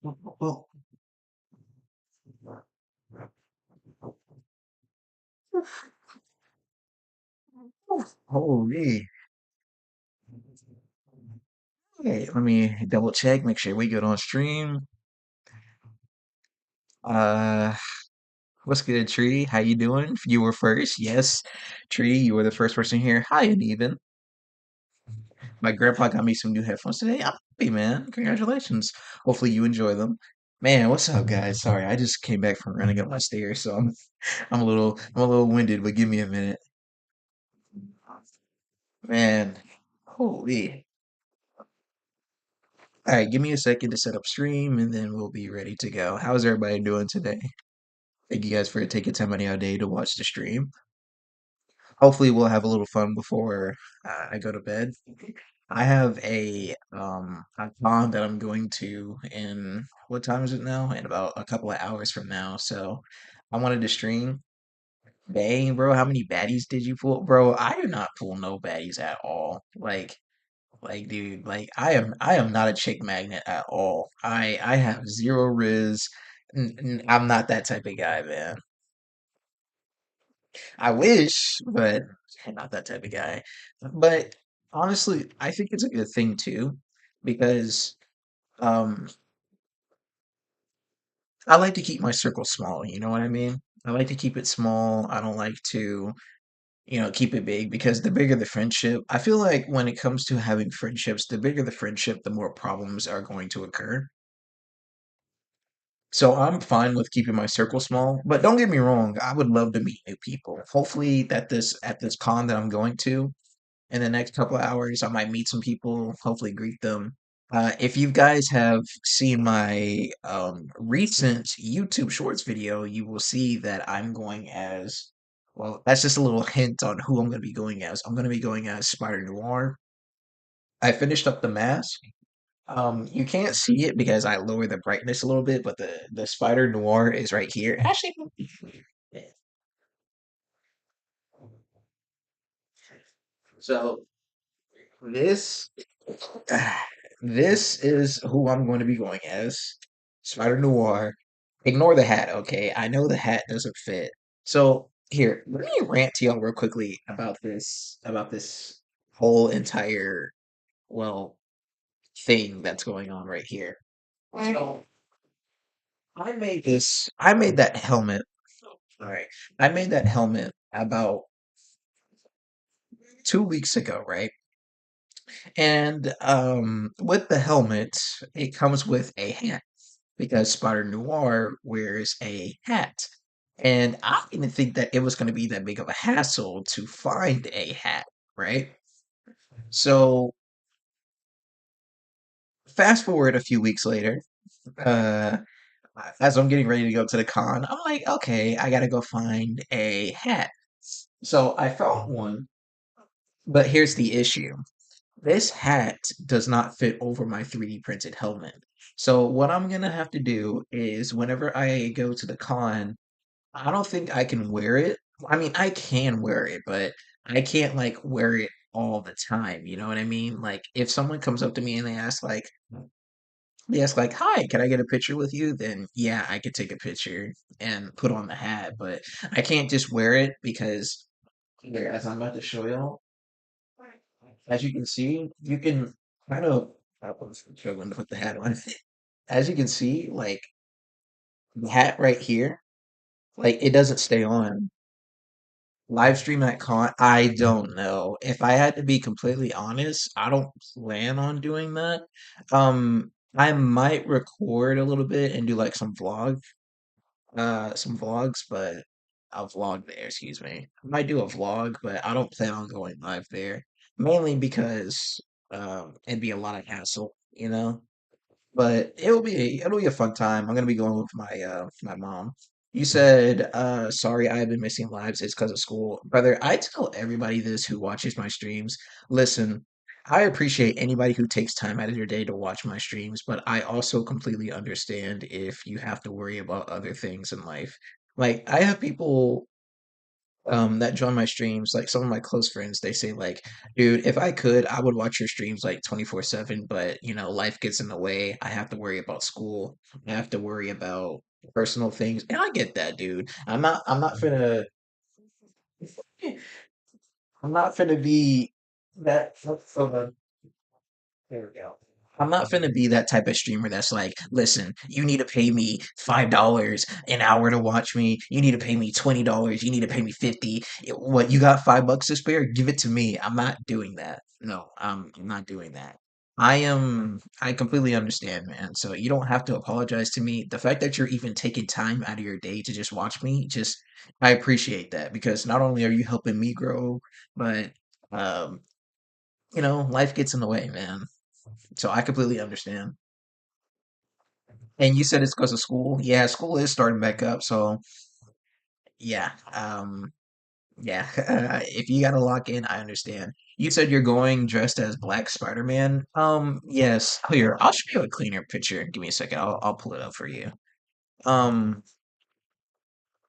Well, holy. Okay, let me double check, make sure we good on stream. Uh, what's good, Tree? How you doing? You were first. Yes, Tree, you were the first person here. Hi, uneven. My grandpa got me some new headphones today. I'm happy, man. Congratulations. Hopefully you enjoy them. Man, what's up, guys? Sorry, I just came back from running up my stairs, so I'm a little winded, but give me a minute. Man, holy. All right, give me a second to set up stream, and then we'll be ready to go. How's everybody doing today? Thank you guys for taking time out of your day to watch the stream. Hopefully, we'll have a little fun before I go to bed. I have a con that I'm going to in what time is it now? In about a couple of hours from now. So I wanted to stream. Dang, bro, how many baddies did you pull? Bro, I did not pull no baddies at all. Dude, I am not a chick magnet at all. I have zero riz. I'm not that type of guy, man. I wish, but I'm not that type of guy. But honestly, I think it's a good thing too, because um I like to keep my circle small, you know what I mean? I like to keep it small. I don't like to, keep it big because the bigger the friendship, I feel like when it comes to having friendships, the bigger the friendship, the more problems are going to occur. So I'm fine with keeping my circle small, but don't get me wrong, I would love to meet new people. Hopefully that this at this con that I'm going to in the next couple of hours, I might meet some people, hopefully greet them. If you guys have seen my recent YouTube Shorts video, you will see that I'm going as, well, that's just a little hint on who I'm going to be going as. I'm going to be going as Spider Noir. I finished up the mask. You can't see it because I lowered the brightness a little bit, but the Spider Noir is right here. Actually, so this this is who I'm going to be going as, Spider Noir. Ignore the hat, okay? I know the hat doesn't fit. So here, let me rant to y'all real quickly about this whole entire, well, thing that's going on right here. So I made that helmet. All right. I made that helmet about 2 weeks ago, right? And with the helmet, it comes with a hat because Spider Noir wears a hat. And I didn't think that it was going to be that big of a hassle to find a hat, right? So fast forward a few weeks later, uh, as I'm getting ready to go to the con, I'm like, okay, I gotta go find a hat. So I found one, but here's the issue. This hat does not fit over my 3D printed helmet. So what I'm gonna have to do is whenever I go to the con, I don't think I can wear it. I mean, I can wear it, but I can't like wear it all the time. You know what I mean? Like if someone comes up to me and they ask like, "Hi, can I get a picture with you?" Then yeah, I could take a picture and put on the hat, but I can't just wear it because here, as I'm about to show y'all, as you can see, you can kind of I was struggling to put the hat on. As you can see, like the hat right here, like it doesn't stay on. Live stream at con, I don't know. If I had to be completely honest, I don't plan on doing that. I might record a little bit and do like some vlogs, but I'll vlog there, excuse me. I might do a vlog, but I don't plan on going live there. Mainly because it'd be a lot of hassle, you know? But it'll be a fun time. I'm gonna be going with my mom. You said, sorry I've been missing lives. It's because of school. Brother, I tell everybody this who watches my streams. Listen, I appreciate anybody who takes time out of their day to watch my streams, but I also completely understand if you have to worry about other things in life. Like, I have people. that join my streams, like some of my close friends, they say like, dude, if I could, I would watch your streams like 24/7, but you know, life gets in the way. I have to worry about school. I have to worry about personal things. And I get that, dude. I'm not finna be that there we go. I'm not finna be that type of streamer that's like, listen, you need to pay me $5 an hour to watch me. You need to pay me $20. You need to pay me 50. What, you got $5 to spare? Give it to me. I'm not doing that. No, I'm not doing that. I completely understand, man. So you don't have to apologize to me. The fact that you're even taking time out of your day to just watch me, just I appreciate that because not only are you helping me grow, but um, life gets in the way, man. So I completely understand. And you said it's because of school. Yeah, school is starting back up. So yeah, yeah. If you gotta lock in, I understand. You said you're going dressed as Black Spider-Man. Yes. Here, I'll show you a cleaner picture. Give me a second. I'll pull it up for you. Um,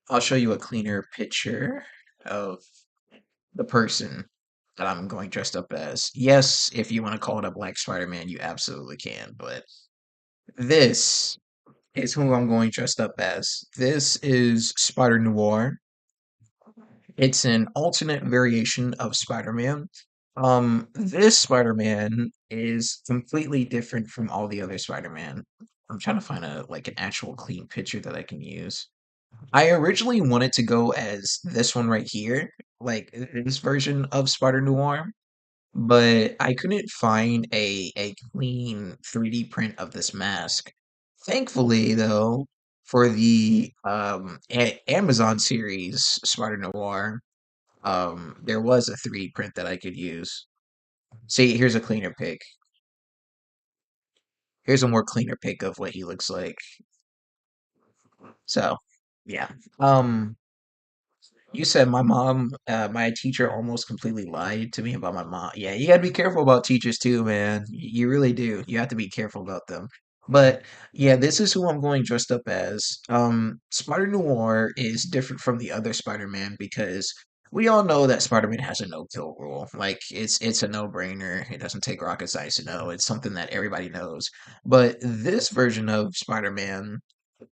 I'll show you a cleaner picture of the person that I'm going dressed up as. Yes, if you want to call it a Black Spider-Man, you absolutely can. But this is who I'm going dressed up as. This is Spider Noir. It's an alternate variation of Spider-Man. This Spider-Man is completely different from all the other Spider-Man. I'm trying to find a like an actual clean picture that I can use. I originally wanted to go as this one right here, like this version of Spider Noir, but I couldn't find a clean 3D print of this mask. Thankfully, though, for the Amazon series Spider Noir, there was a 3D print that I could use. See, here's a cleaner pic. Here's a more cleaner pic of what he looks like. So, yeah. You said my teacher almost completely lied to me about my mom. Yeah, you gotta be careful about teachers too, man. You really do. You have to be careful about them. But yeah, this is who I'm going dressed up as. Spider Noir is different from the other Spider-Man because we all know that Spider-Man has a no-kill rule. Like it's a no-brainer. It doesn't take rocket science to know. It's something that everybody knows. But this version of Spider-Man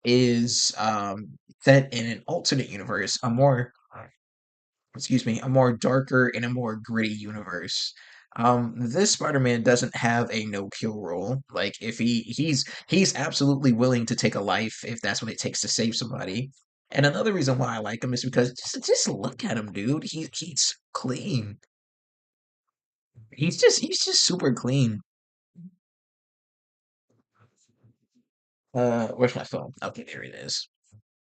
is set in an alternate universe, a more darker and a more gritty universe. This Spider-Man doesn't have a no kill rule. Like if he's absolutely willing to take a life if that's what it takes to save somebody. And another reason why I like him is because just look at him, dude. He's clean. He's just super clean. Where's my phone? Okay, there it is.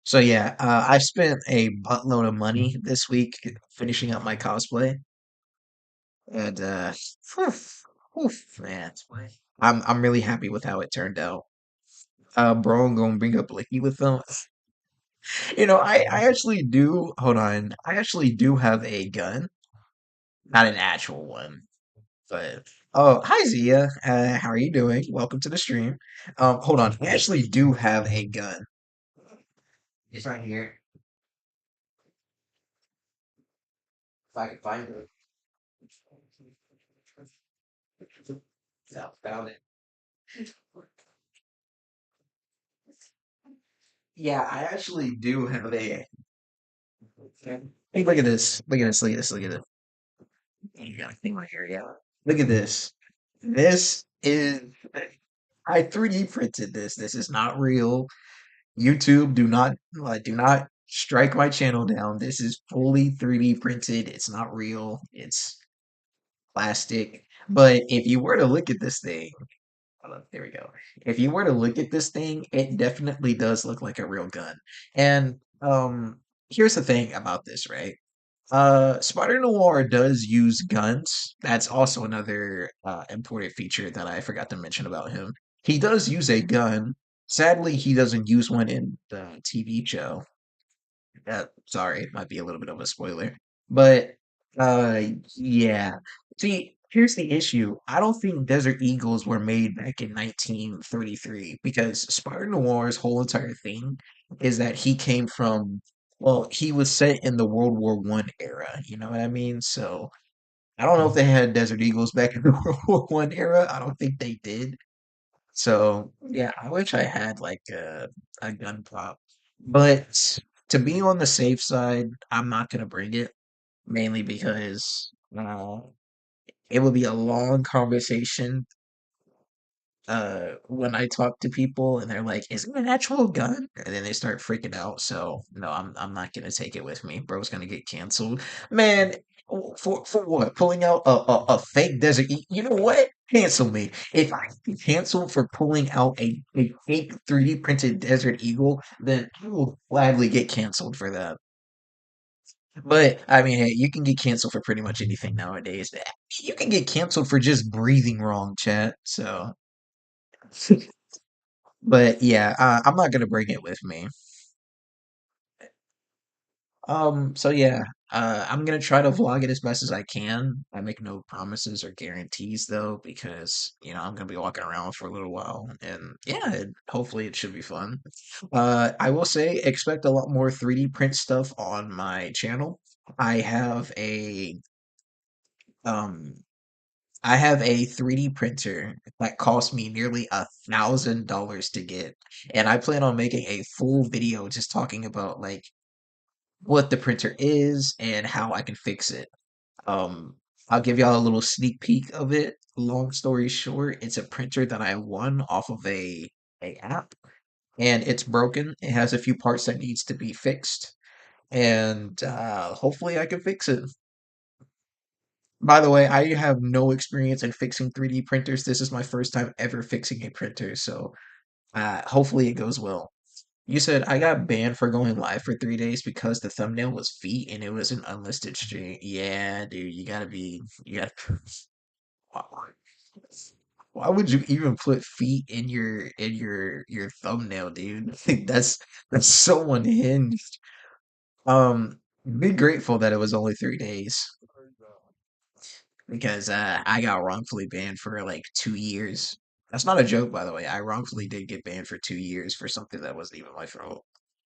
So yeah, I spent a buttload of money this week finishing up my cosplay, and whew, whew, man, I'm really happy with how it turned out. Bro, I'm gonna bring up Blicky with them. I actually do. Hold on, I actually do have a gun, not an actual one, but oh, hi Zia. How are you doing? Welcome to the stream. Hold on, I actually do have a gun. It's right here. If I can find it. No, found it. Yeah, I actually do have a. Hey, look at this. Look at this. Look at this. Look at this. You got a thing right here. Yeah. Look at this. This is. I 3D printed this. This is not real. YouTube, do not strike my channel down. This is fully 3D printed. It's not real. It's plastic. But if you were to look at this thing, hold on, there we go. If you were to look at this thing, it definitely does look like a real gun. And here's the thing about this, right? Spider Noir does use guns. That's also another important feature that I forgot to mention about him. He does use a gun. Sadly, he doesn't use one in the TV show. Sorry, it might be a little bit of a spoiler. But yeah. See, here's the issue. I don't think Desert Eagles were made back in 1933 because Spider Noir's whole entire thing is that he came from Well, he was set in the World War I era, you know what I mean? So I don't know if they had Desert Eagles back in the World War I era. I don't think they did. So yeah, I wish I had like a gun prop. But to be on the safe side, I'm not gonna bring it, mainly because it would be a long conversation when I talk to people and they're like, "Is it an actual gun?" And then they start freaking out. So no, I'm not gonna take it with me. Bro's gonna get canceled. Man, for what? Pulling out a fake desert you know what? Cancel me. If I get canceled for pulling out a fake 3D printed Desert Eagle, then I will gladly get canceled for that. But I mean, hey, you can get canceled for pretty much anything nowadays. You can get canceled for just breathing wrong, chat. So but yeah, I'm not gonna bring it with me. So yeah, I'm gonna try to vlog it as best as I can. I make no promises or guarantees though, because I'm gonna be walking around for a little while, and yeah, hopefully it should be fun. I will say expect a lot more 3D print stuff on my channel. I have a um I have a 3D printer that cost me nearly $1,000 to get, and I plan on making a full video just talking about like what the printer is and how I can fix it. Um, I'll give y'all a little sneak peek of it. Long story short, it's a printer that I won off of a app, and it's broken. It has a few parts that needs to be fixed, and hopefully I can fix it. By the way, I have no experience in fixing 3D printers. This is my first time ever fixing a printer, so hopefully it goes well. You said I got banned for going live for 3 days because the thumbnail was feet and it was an unlisted stream. Yeah, dude, you gotta. Why why would you even put feet in your thumbnail, dude? That's so unhinged. Be grateful that it was only 3 days because I got wrongfully banned for like 2 years. That's not a joke, by the way. I wrongfully did get banned for 2 years for something that wasn't even my fault.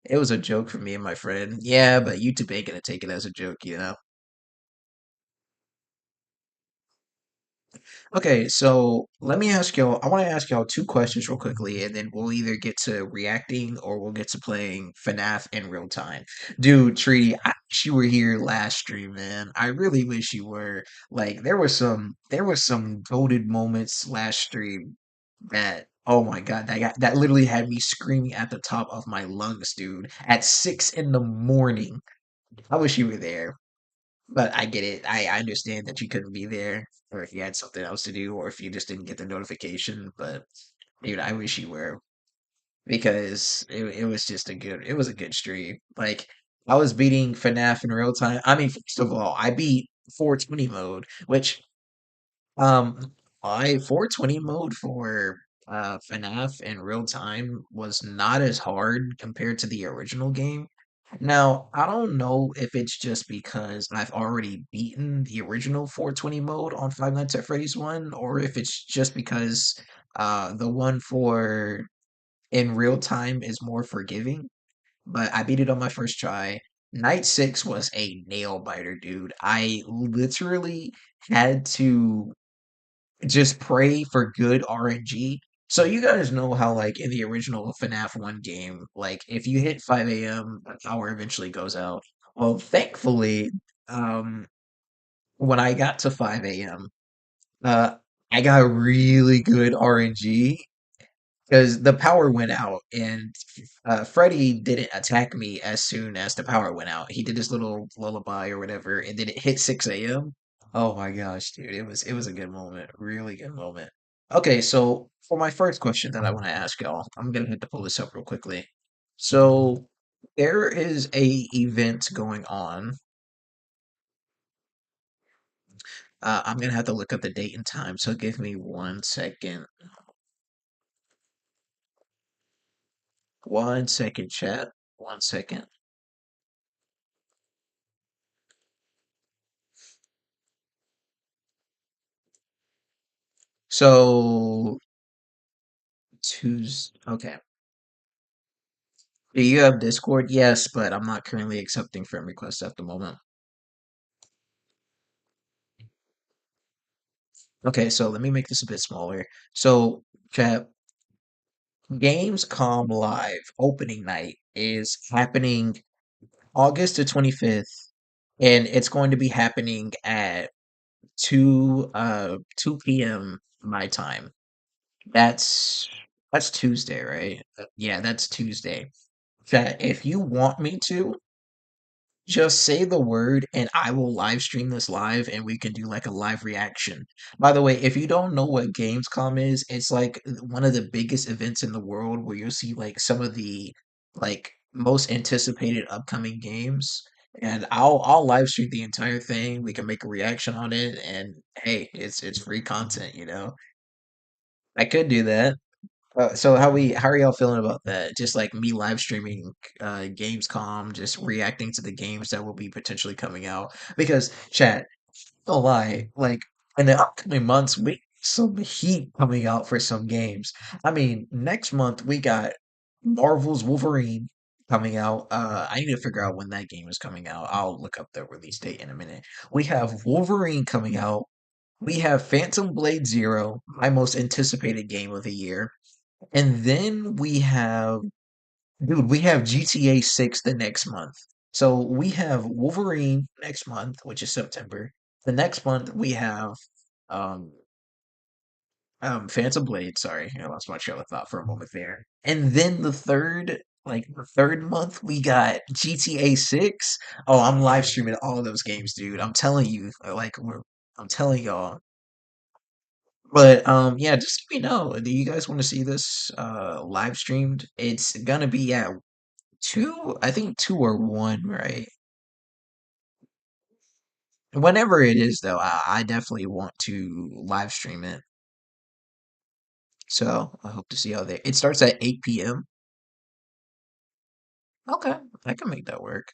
It was a joke for me and my friend. Yeah, but YouTube ain't gonna take it as a joke. Okay, so let me ask y'all. I want to ask y'all two questions real quickly, and then we'll either get to reacting or we'll get to playing FNAF in real time. Dude, Treaty, I wish you were here last stream, man. I really wish you were. Like, there were some goated moments last stream that, oh my God, that literally had me screaming at the top of my lungs, dude, at 6 in the morning. I wish you were there. But I get it. I understand that you couldn't be there, or if you had something else to do, or if you just didn't get the notification. But dude, I wish you were because it was a good stream. Like I was beating FNAF in real time. I mean, first of all, I beat 420 mode, which I 420 mode for FNAF in real time was not as hard compared to the original game. Now, I don't know if it's just because I've already beaten the original 420 mode on Five Nights at Freddy's 1, or if it's just because the one for in real time is more forgiving. But I beat it on my first try. Night 6 was a nail biter, dude. I literally had to just pray for good RNG. So you guys know how like in the original FNAF 1 game, like if you hit 5 a.m., the power eventually goes out. Well, thankfully, um when I got to 5 a.m., uh I got really good RNG because the power went out and Freddy didn't attack me as soon as the power went out. He did his little lullaby or whatever, and then it hit 6 a.m. Oh my gosh, dude, it was a good moment, really good moment. Okay, so for my first question that I want to ask y'all, I'm gonna have to pull this up real quickly. So there is a event going on. I'm gonna have to look up the date and time, so give me 1 second. 1 second, chat. 1 second. So Tuesday. Okay. Do you have Discord? Yes, but I'm not currently accepting friend requests at the moment. Okay, so let me make this a bit smaller. So, chat, Gamescom Live opening night is happening August the 25th, and it's going to be happening at 2 p.m. my time. That's that's Tuesday, right? Yeah, that's Tuesday. Chat, if you want me to, just say the word and I will live stream this live and we can do like a live reaction. By the way, if you don't know what Gamescom is, it's like one of the biggest events in the world where you'll see like some of the like most anticipated upcoming games. And I'll live stream the entire thing. We can make a reaction on it and hey, it's free content, you know. I could do that. So how are y'all feeling about that? Just like me live streaming Gamescom, just reacting to the games that will be potentially coming out. Because chat, no lie, like in the upcoming months, we some heat coming out for some games. I mean, next month we got Marvel's Wolverine coming out. I need to figure out when that game is coming out. I'll look up the release date in a minute. We have Wolverine coming out. We have Phantom Blade Zero, my most anticipated game of the year. And then we have, dude, we have GTA 6 the next month. So we have Wolverine next month, which is September. The next month we have um Phantom Blade, sorry, I lost my trail of thought for a moment there. And then the third month we got GTA 6. Oh, I'm live streaming all of those games, dude. I'm telling you, I'm telling y'all. But yeah, just let me know. Do you guys want to see this live streamed? It's gonna be at two, I think two or one, right? Whenever it is though, I definitely want to live stream it. So I hope to see how they it starts at 8 p.m. Okay, I can make that work.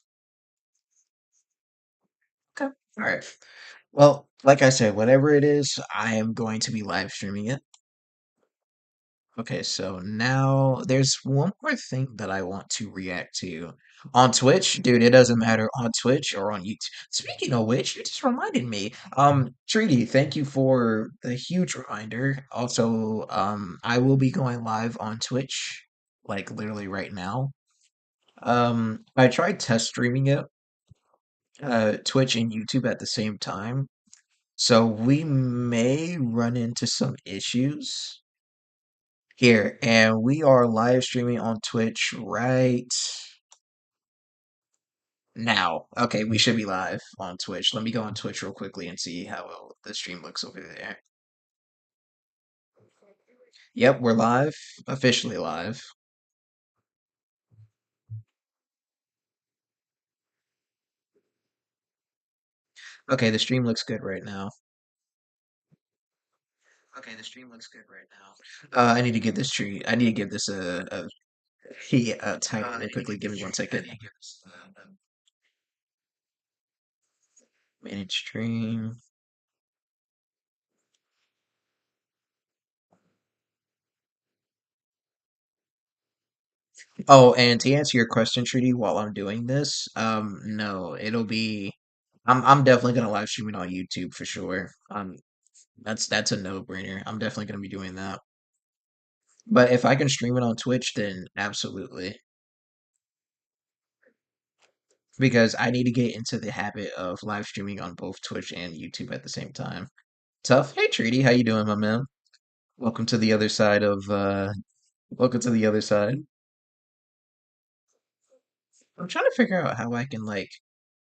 Okay. All right. Well, like I said, whatever it is, I am going to be live streaming it. Okay, so now there's one more thing that I want to react to. On Twitch, dude, it doesn't matter on Twitch or on YouTube. Speaking of which, you just reminded me. Treaty, thank you for the huge reminder. Also, I will be going live on Twitch, like literally right now. I tried test streaming it, Twitch and YouTube at the same time. So we may run into some issues here, and we are live streaming on Twitch right now. Okay, we should be live on Twitch. Let me go on Twitch real quickly and see how well the stream looks over there. Yep, we're live, officially live. Okay, the stream looks good right now. Okay, the stream looks good right now. I need to give this tree. I need to give this a title real quickly. Give me 1 second. Manage stream. Oh, and to answer your question, Trudy, while I'm doing this, no, it'll be. I'm definitely gonna live stream it on YouTube for sure. That's a no-brainer. I'm definitely gonna be doing that. But if I can stream it on Twitch, then absolutely, because I need to get into the habit of live streaming on both Twitch and YouTube at the same time. Tough. Hey, Trudy, how you doing, my man? Welcome to the other side of. Welcome to the other side. I'm trying to figure out how I can like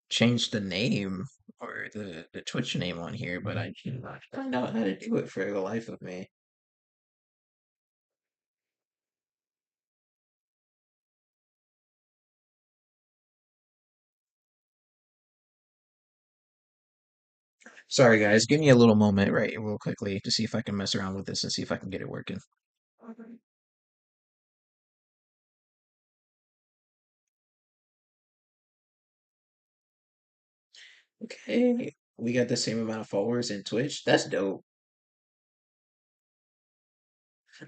change the name or the Twitch name on here, but I cannot find out how to do it for the life of me. Sorry, guys. Give me a little moment, right, real quickly, to see if I can mess around with this and see if I can get it working. Okay, we got the same amount of followers in Twitch. That's dope.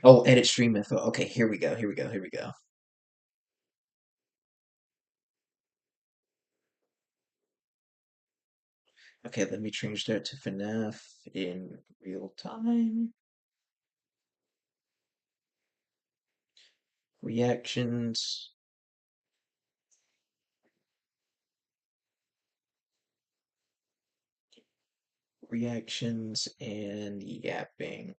Oh, edit stream info. Okay, here we go. Here we go. Here we go. Okay, let me change that to FNAF in real time. Reactions, reactions, and yapping.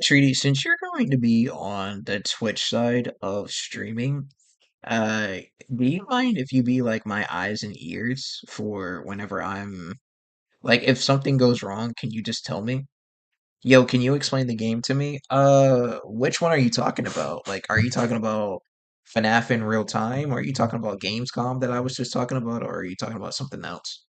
Treaty, since you're going to be on the Twitch side of streaming, uh, do you mind if you be like my eyes and ears for whenever I'm like, if something goes wrong, can you just tell me? Yo, can you explain the game to me? Which one are you talking about? Like, are you talking about FNAF in real time? Or are you talking about Gamescom that I was just talking about? Or are you talking about something else?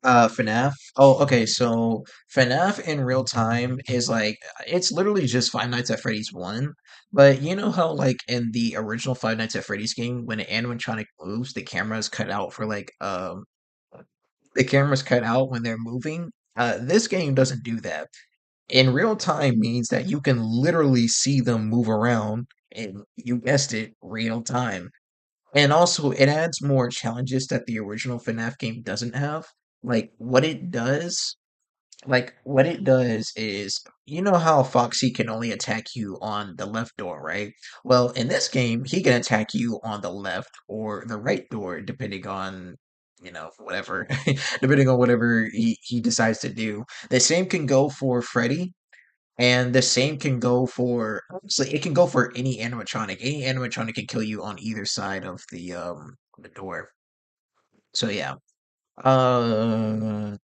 FNAF. Oh, okay. So FNAF in real time is like it's literally just Five Nights at Freddy's 1. But you know how like in the original Five Nights at Freddy's game, when an animatronic moves, the camera is cut out for like the camera's cut out when they're moving. This game doesn't do that. In real time means that you can literally see them move around, and you guessed it, real time. And also, it adds more challenges that the original FNAF game doesn't have. Like, what it does is, you know how Foxy can only attack you on the left door, right? Well, in this game, he can attack you on the left or the right door, depending on, whatever, depending on whatever he decides to do. The same can go for Freddy, and the same can go for, honestly, it can go for any animatronic. Any animatronic can kill you on either side of the door. So yeah. Uh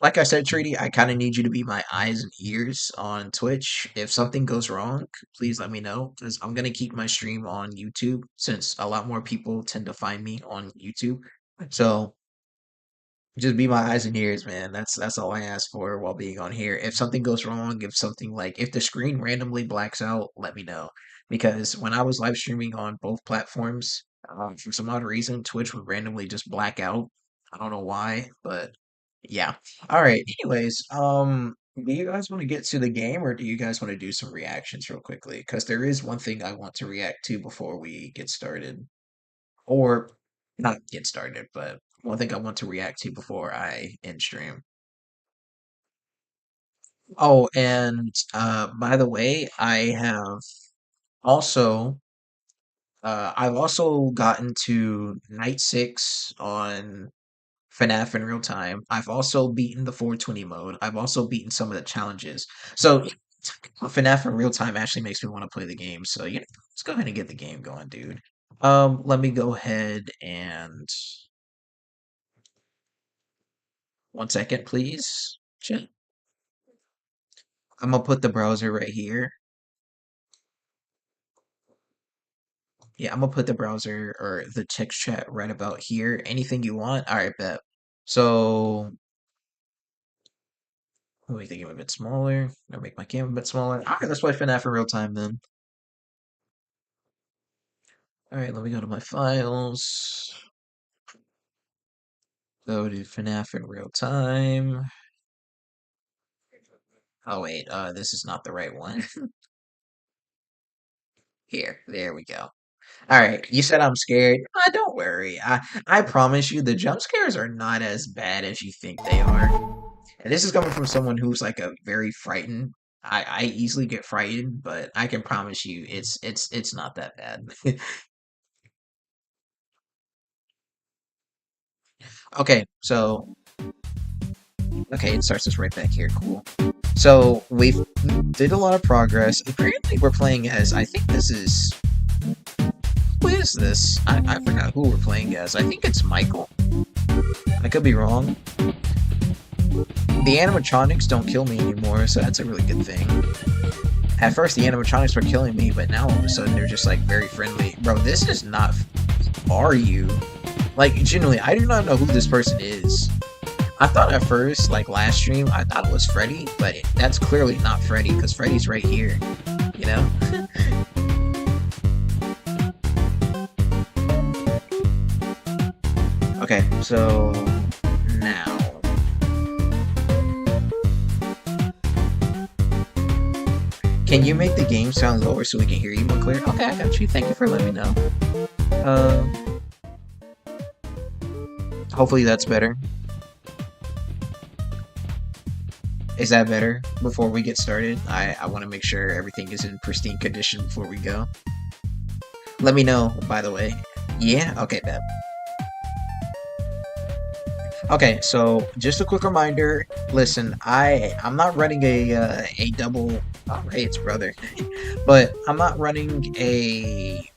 like I said, Treaty, I kind of need you to be my eyes and ears on Twitch. If something goes wrong, please let me know because I'm gonna keep my stream on YouTube since a lot more people tend to find me on YouTube. So just be my eyes and ears, man. That's all I ask for while being on here. If something goes wrong, if the screen randomly blacks out, let me know. Because when I was live streaming on both platforms, for some odd reason, Twitch would randomly just black out. I don't know why, but yeah. All right. Anyways, do you guys want to get to the game, or do you guys want to do some reactions real quickly? Because there is one thing I want to react to before we get started, or not get started, but one thing I want to react to before I end stream. Oh, and by the way, also I've also gotten to night 6 on FNAF in real time. I've also beaten the 420 mode. I've also beaten some of the challenges. So FNAF in real time actually makes me want to play the game. So let's go ahead and get the game going, dude. Let me go ahead and 1 second, please. I'm gonna put the browser right here. Yeah, I'm gonna put the browser or the text chat right about here. Anything you want? All right, bet. So let me think of a bit smaller. I'll make my camera a bit smaller. All right, let's play FNAF in real time then. All right, let me go to my files. Go to FNAF in real time. Oh wait, this is not the right one. Here, there we go. All right, you said I'm scared. Don't worry. I promise you, the jump scares are not as bad as you think they are. And this is coming from someone who's like a very frightened. I easily get frightened, but I can promise you, it's not that bad. Okay, so okay, it starts us right back here. Cool. So we've did a lot of progress. Apparently, we're playing as. I think this is. Who is this? I forgot who we're playing as. I think it's Michael. I could be wrong. The animatronics don't kill me anymore, so that's a really good thing. At first, the animatronics were killing me, but now all of a sudden they're just like very friendly. Bro, this is not. Are you? Like, genuinely, I do not know who this person is. I thought at first, like last stream, I thought it was Freddy, but that's clearly not Freddy because Freddy's right here. You know? Okay, so now. Can you make the game sound lower so we can hear you more clear? Okay, I got you. Thank you for letting me know. Uh, Hopefully that's better. Is that better before we get started? I want to make sure everything is in pristine condition before we go. Let me know, by the way. Yeah? Okay, bet. Okay, so just a quick reminder. Listen, I'm not running a double. Oh, hey, it's brother, but I'm not running a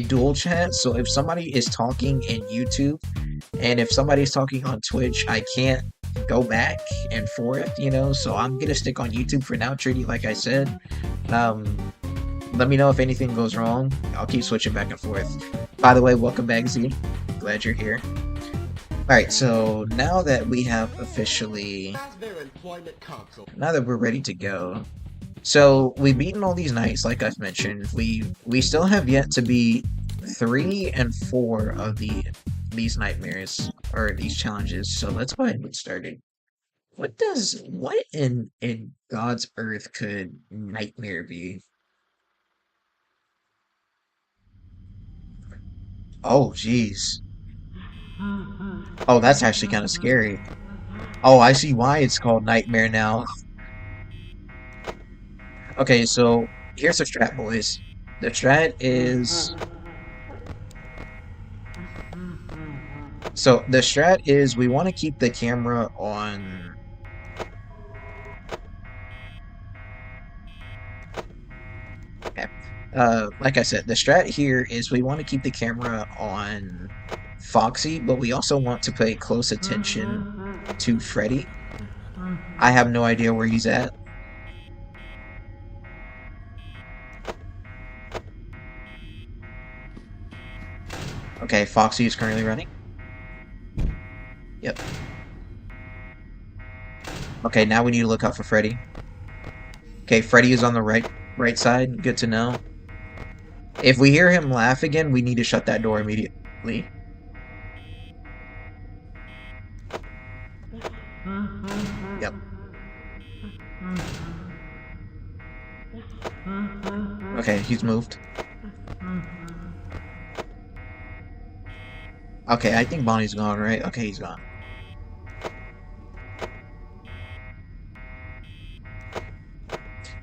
dual chat. So if somebody is talking in YouTube and if somebody's talking on Twitch, I can't go back and forth. So I'm gonna stick on YouTube for now, Trudy. Like I said, um, let me know if anything goes wrong. I'll keep switching back and forth. By the way, welcome back, Z. Glad you're here. Alright, so now that we have officially... Now that we're ready to go... So, we've beaten all these knights, like I've mentioned. We still have yet to beat 3 and 4 of these nightmares, or these challenges, so let's go ahead and get started. What in God's earth could nightmare be? Oh, jeez. Oh, that's actually kind of scary. Oh, I see why it's called Nightmare now. Okay, so here's the strat, boys. The strat is... So the strat is we want to keep the camera on... Okay. Like I said, the strat here is we want to keep the camera on Foxy, but we also want to pay close attention to Freddy. I have no idea where he's at. Okay, Foxy is currently running. Yep. Okay, now we need to look out for Freddy. Okay, Freddy is on the right side. Good to know. If we hear him laugh again, we need to shut that door immediately. Yep. Okay, he's moved. Okay, I think Bonnie's gone, right? Okay, he's gone.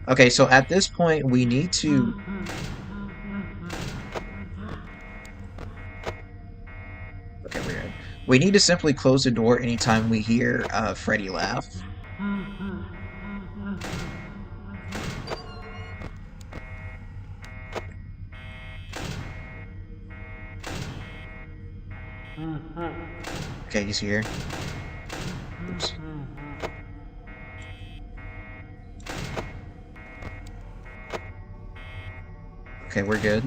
Okay, so at this point, we need to... Okay, we're good. We need to simply close the door anytime we hear Freddy laugh. Okay, he's here. Oops. Okay, we're good.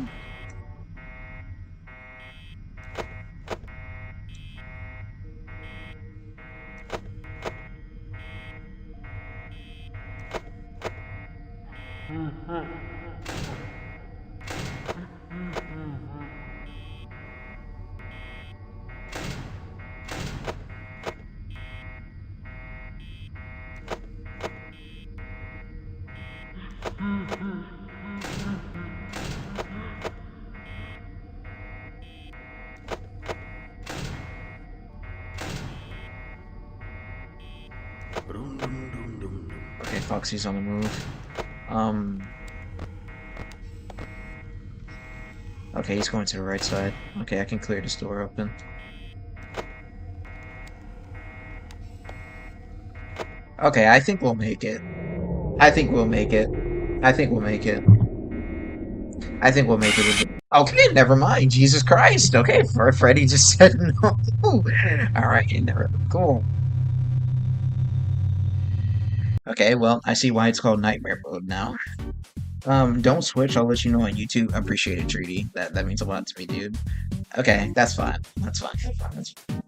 Okay, Foxy's on the move. Okay, he's going to the right side. Okay, I can clear this door open. Okay, I think we'll make it. I think we'll make it. I think we'll make it. I think we'll make it with the... Okay, never mind. Jesus Christ. Okay, Freddy just said no. Alright, never... Cool. Okay, well, I see why it's called Nightmare Mode now. Don't switch. I'll let you know on YouTube. I appreciate it, Treaty. That means a lot to me, dude. Okay, that's fine. That's fine. That's fine.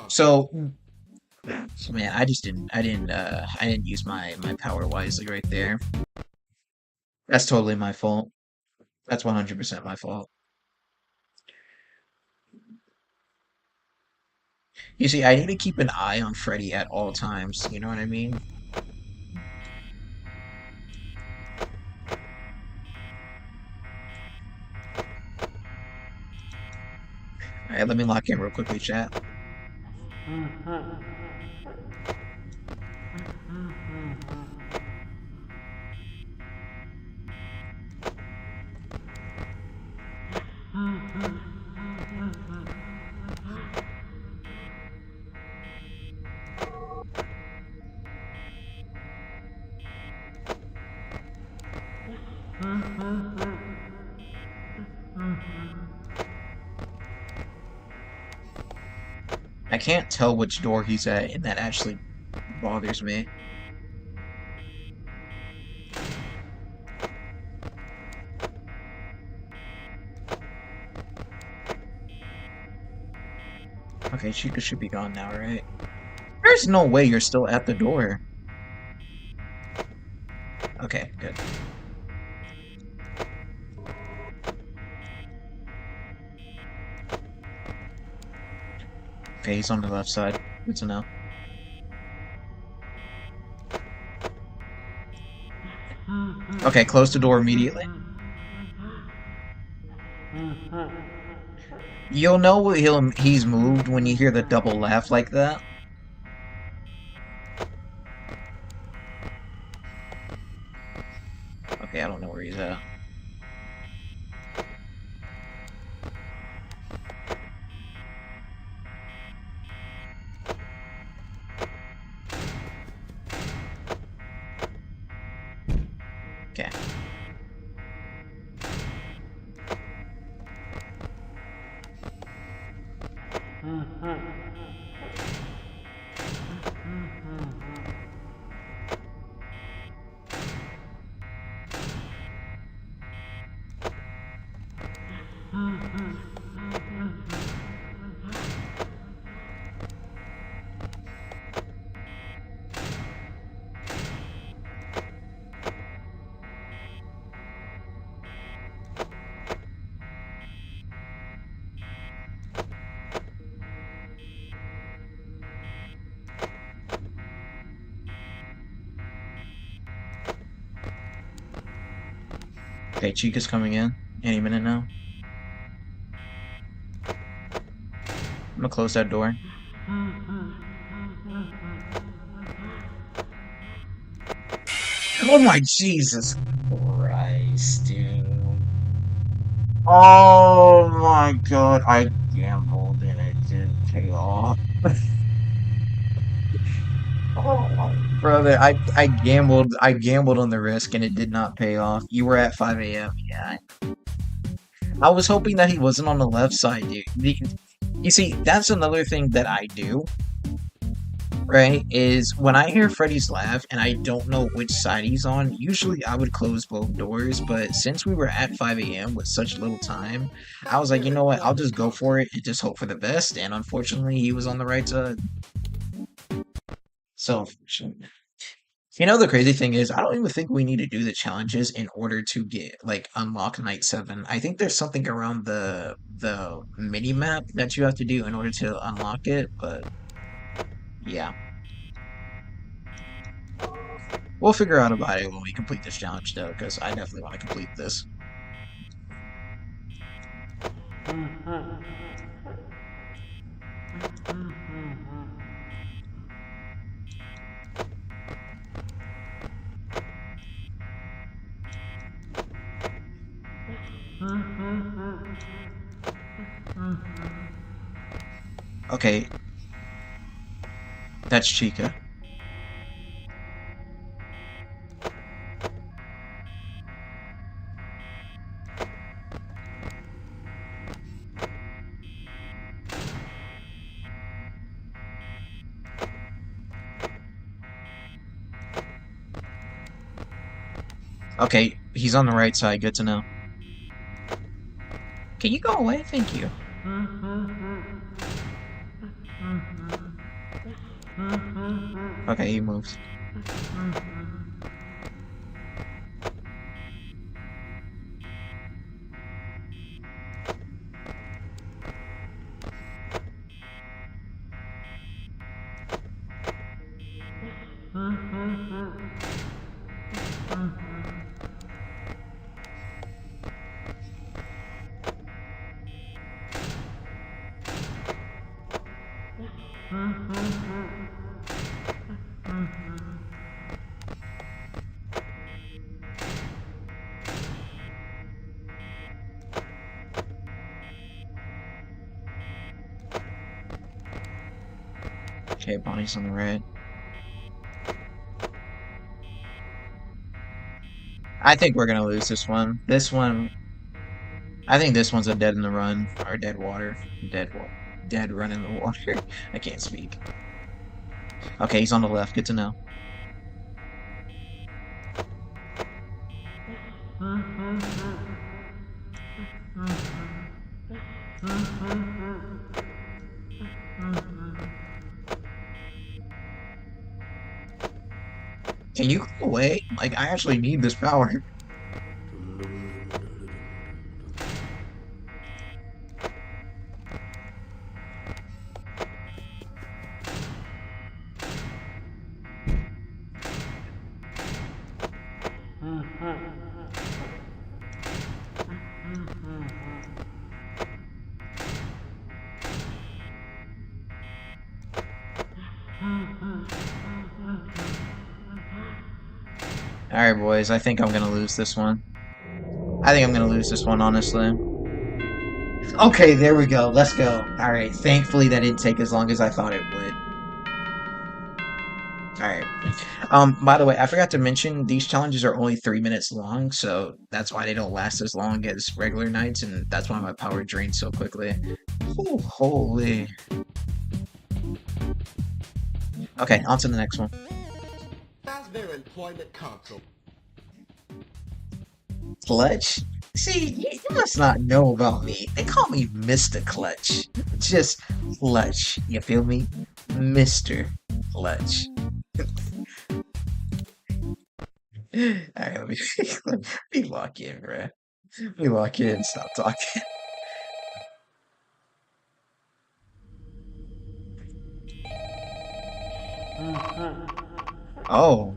So, man, I didn't use my power wisely right there. That's totally my fault. That's 100% my fault. You see, I need to keep an eye on Freddy at all times. You know what I mean? All right, let me lock in real quickly, chat. I can't tell which door he's at, and that actually bothers me. Okay, Chica should be gone now, right? There's no way you're still at the door. Okay, good. Okay, he's on the left side. Good to know. Okay, close the door immediately. You'll know he's moved when you hear the double laugh like that. Okay, I don't know where he's at. Okay. Okay, Chica's coming in any minute now. I'm gonna close that door. Oh my Jesus Christ, dude. Oh my god, I gambled and it didn't pay off. Oh, brother, I gambled on the risk and it did not pay off. You were at 5 a.m. Yeah. I was hoping that he wasn't on the left side, dude. You see, that's another thing that I do, right? Is when I hear Freddy's laugh and I don't know which side he's on, usually I would close both doors, but since we were at 5 a.m. with such little time, I was like, you know what, I'll just go for it and just hope for the best, and unfortunately he was on the right side. So unfortunate. You know, the crazy thing is, I don't even think we need to do the challenges in order to get like unlock Night 7. I think there's something around the mini map that you have to do in order to unlock it, but yeah. We'll figure out about it when we complete this challenge though, because I definitely want to complete this. Okay, that's Chica. Okay, he's on the right side, good to know. Can you go away? Thank you. Okay, he moved. Okay, Bonnie's on the red. I think we're gonna lose this one. I think this one's a dead in the run or dead water. Dead run in the water. I can't speak. Okay, he's on the left. Good to know. Can you go away? Like, I actually need this power. Alright, boys. I think I'm gonna lose this one. I think I'm gonna lose this one, honestly. Okay, there we go. Let's go. Alright, thankfully that didn't take as long as I thought it would. Alright. By the way, I forgot to mention these challenges are only 3 minutes long, so that's why they don't last as long as regular nights, and that's why my power drains so quickly. Ooh, holy. Okay, on to the next one. As their employment console. Clutch? See, you must not know about me. They call me Mr. Clutch. Just Clutch. You feel me? Mr. Clutch. Alright, let me lock in, bruh. Let me lock in and stop talking. Oh.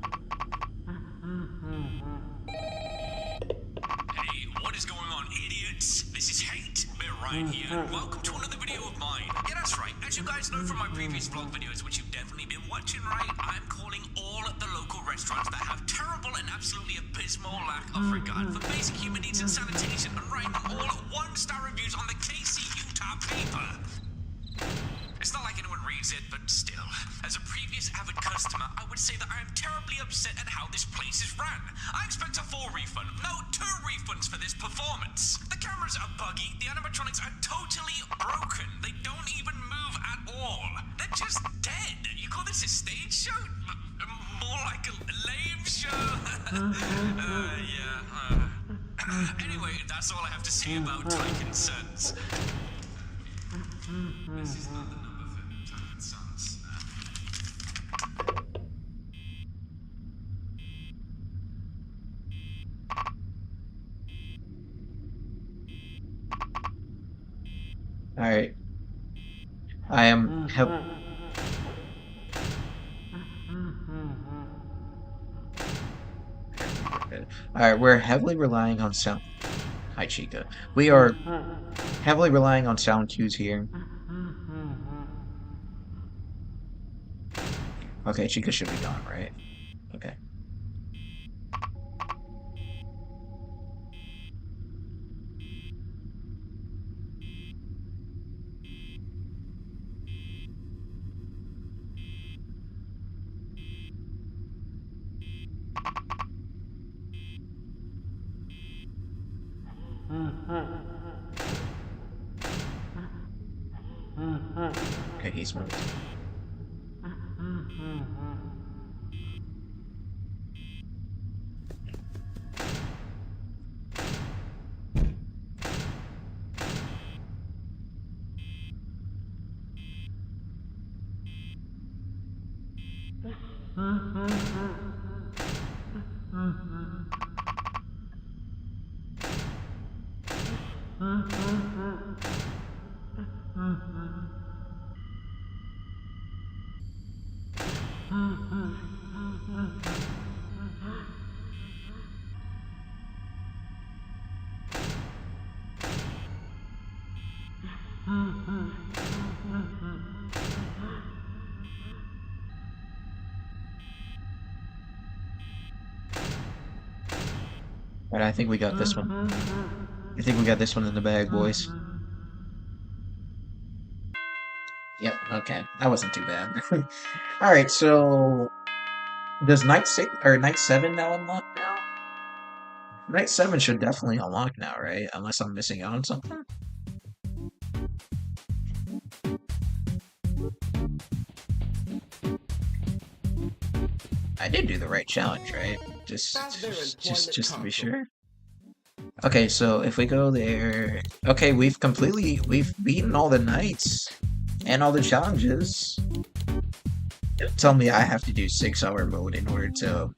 Hey, what is going on, idiots? This is Hate, Bear Ryan here, and welcome to another video of mine. Yeah, that's right. As you guys know from my previous vlog videos, which you've definitely been watching, right? I'm calling all the local restaurants that have terrible and absolutely abysmal lack of regard for basic human needs and sanitation, and writing them all 1-star reviews on the KC Utah paper. It's not like anyone reads it, but still, as a previous avid customer, I would say that I am terribly upset at how this place is run. I expect a full refund, no, 2 refunds for this performance. The cameras are buggy, the animatronics are totally broken, they don't even move at all. They're just dead. You call this a stage show? More like a lame show? Anyway, that's all I have to say about Tyke and Sons. This is not the number for Tyke and Sons. Alright. I am Alright, we're heavily relying on sound. Hi, Chica. We are heavily relying on sound cues here. Okay, Chica should be gone, right? Okay. Okay, he's moved. Alright, I think we got this one. I think we got this one in the bag, boys. Yep, okay. That wasn't too bad. Alright, so does night 6 or night 7 now unlock now? Night 7 should definitely unlock now, right? Unless I'm missing out on something. I did do the right challenge, right? Just to be sure. Okay, so if we go there, okay, we've beaten all the nights and all the challenges. Tell me I have to do 6-hour mode in order to,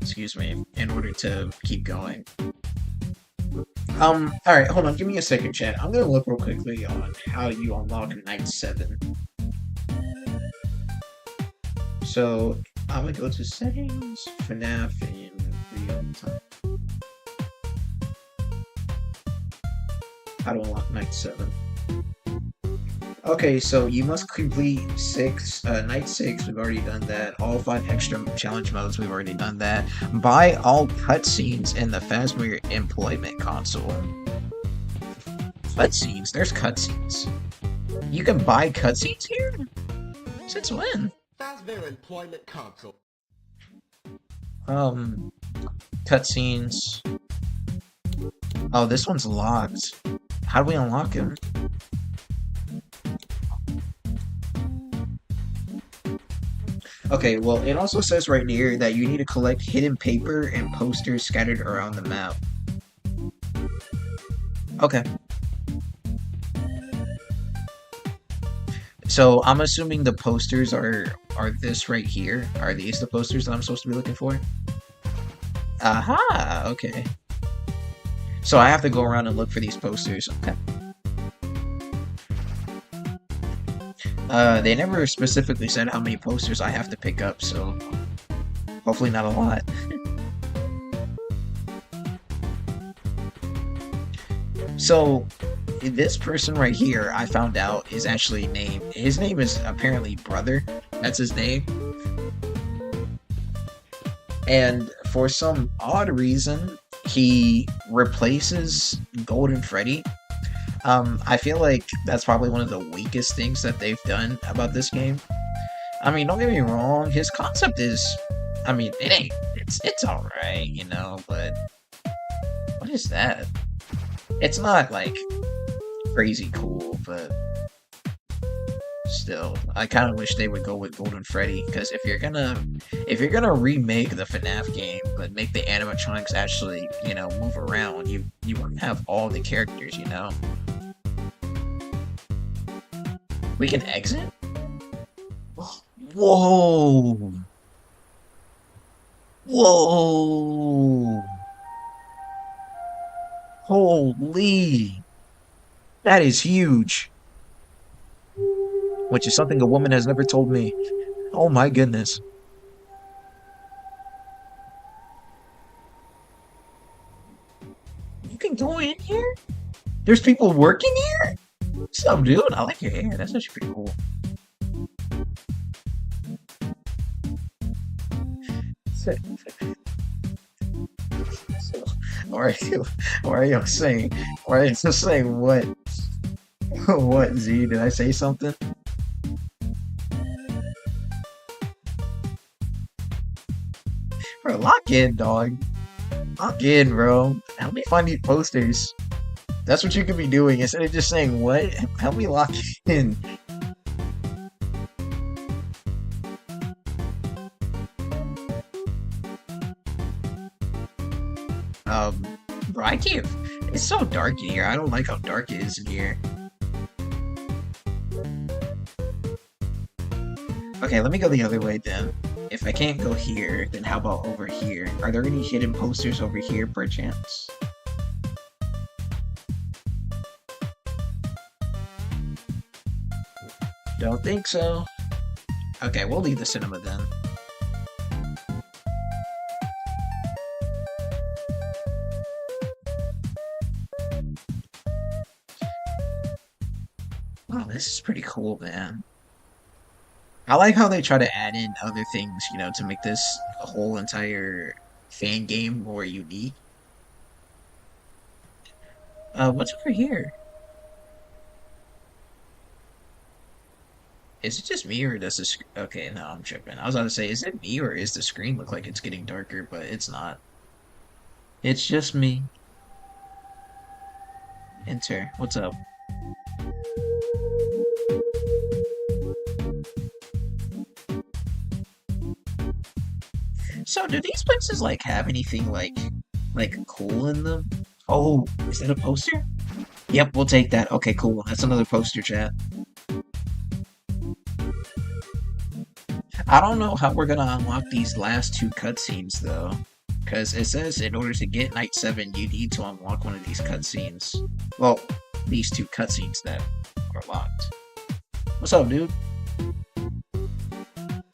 excuse me, in order to keep going. Alright, hold on, give me a second, chat. I'm gonna look real quickly on how you unlock night 7. So, I'm gonna go to settings, FNAF, and real time. How to unlock night 7. Okay, so you must complete night 6, we've already done that. All 5 extra challenge modes, we've already done that. Buy all cutscenes in the Fazbear Employment Console. Cutscenes? There's cutscenes. You can buy cutscenes here? Since when? Fazbear Employment Console. Cutscenes. Oh, this one's locked. How do we unlock him? Okay, well, it also says right here that you need to collect hidden paper and posters scattered around the map. Okay. So, I'm assuming the posters are this right here. Are these the posters that I'm supposed to be looking for? Aha! Okay. So I have to go around and look for these posters. Okay. They never specifically said how many posters I have to pick up, so hopefully not a lot. So this person right here, I found out, is actually his name is apparently Brother. That's his name. And for some odd reason, he replaces Golden Freddy. I feel like that's probably one of the weakest things that they've done about this game. I mean, don't get me wrong, his concept is, I mean, it's alright, you know, but what is that? It's not, like, crazy cool, but still, I kind of wish they would go with Golden Freddy, because if you're gonna remake the FNAF game, but make the animatronics actually, you know, move around, you wouldn't have all the characters, you know? We can exit? Whoa! Whoa! Holy! That is huge! Which is something a woman has never told me. Oh my goodness. You can go in here? There's people working here? What's up, dude? I like your hair. That's actually pretty cool. So, why are you saying what? What, Z? Did I say something? Bro, lock in, dog. Lock in, bro. Help me find these posters. That's what you could be doing instead of just saying what. Help me lock in. Bro, I can't. It's so dark in here. I don't like how dark it is in here. Okay, let me go the other way then. If I can't go here, then how about over here? Are there any hidden posters over here, perchance? Don't think so. Okay, we'll leave the cinema then. Wow, this is pretty cool, man. I like how they try to add in other things, you know, to make this whole entire fan game more unique. What's over here? Is it just me or does this? Okay, no, I'm tripping. I was about to say, is it me or is the screen look like it's getting darker? But it's not. It's just me. Enter. What's up? So, do these places like have anything like cool in them? Oh, is that a poster? Yep, we'll take that. Okay, cool. That's another poster, chat. I don't know how we're gonna unlock these last two cutscenes though, because it says in order to get Night 7, you need to unlock one of these cutscenes. Well, these two cutscenes that are locked. What's up, dude?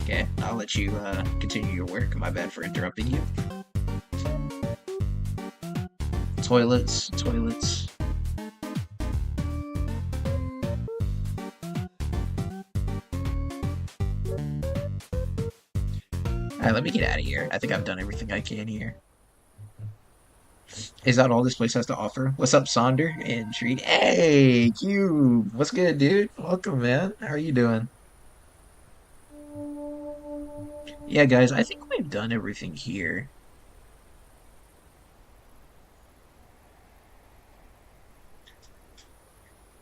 Okay, I'll let you continue your work. My bad for interrupting you. Toilets, toilets. Alright, let me get out of here. I think I've done everything I can here. Is that all this place has to offer? What's up, Sonder and Treat? Hey, Cube! What's good, dude? Welcome, man. How are you doing? Yeah, guys, I think we've done everything here.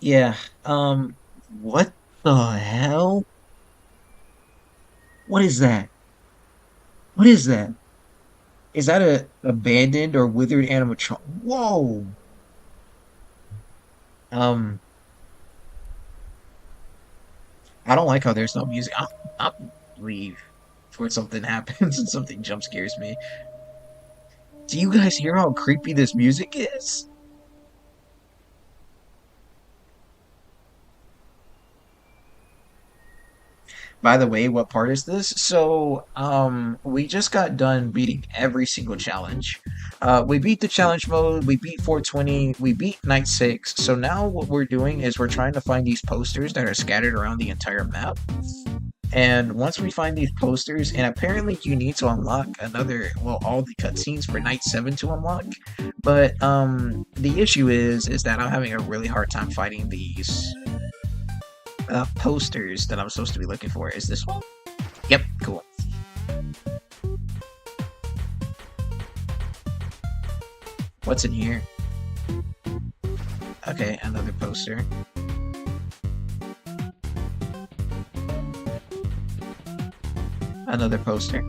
Yeah, what the hell? What is that? What is that? Is that a abandoned or withered animatron? Whoa! Um, I don't like how there's no music. I'll leave before something happens and something jump scares me. Do you guys hear how creepy this music is? By the way, what part is this? So, we just got done beating every single challenge. We beat the challenge mode, we beat 420, we beat Night 6. So now what we're doing is we're trying to find these posters that are scattered around the entire map. And once we find these posters, and apparently you need to unlock another, well, all the cutscenes for Night 7 to unlock. But, the issue is that I'm having a really hard time fighting these posters that I'm supposed to be looking for. Is this one? Yep, cool. What's in here? Okay, another poster. Another poster.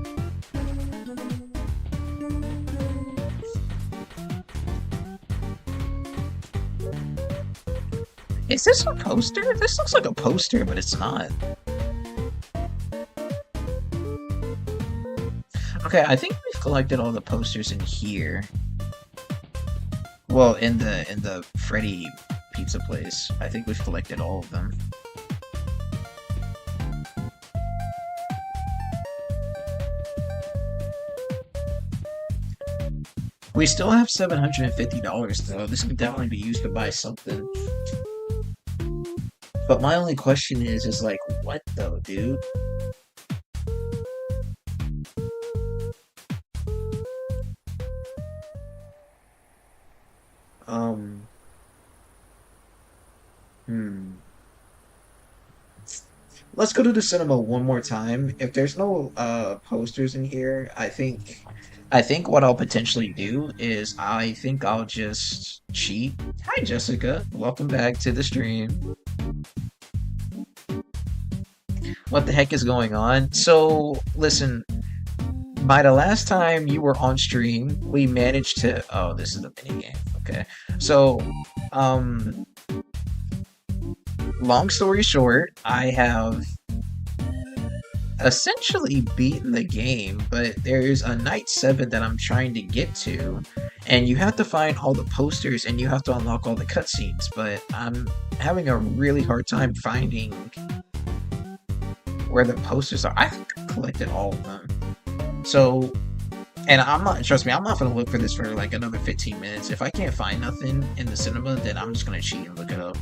Is this a poster? This looks like a poster, but it's not. Okay, I think we've collected all the posters in here. Well, in the Freddy pizza place. I think we've collected all of them. We still have $750 though. This can definitely be used to buy something. But my only question is like, what though, dude? Um, hmm. Let's go to the cinema one more time. If there's no posters in here, I think what I'll potentially do is I think I'll just cheat. Hi Jessica, welcome back to the stream. What the heck is going on? So, listen, by the last time you were on stream, we managed to. Oh, this is the minigame. Okay. So, um, long story short, I have essentially beaten the game, but there's a Night 7 that I'm trying to get to, and you have to find all the posters and you have to unlock all the cutscenes, but I'm having a really hard time finding where the posters are. I think I collected all of them. So, and I'm not, trust me, I'm not gonna look for this for like another 15 minutes. If I can't find nothing in the cinema, then I'm just gonna cheat and look it up.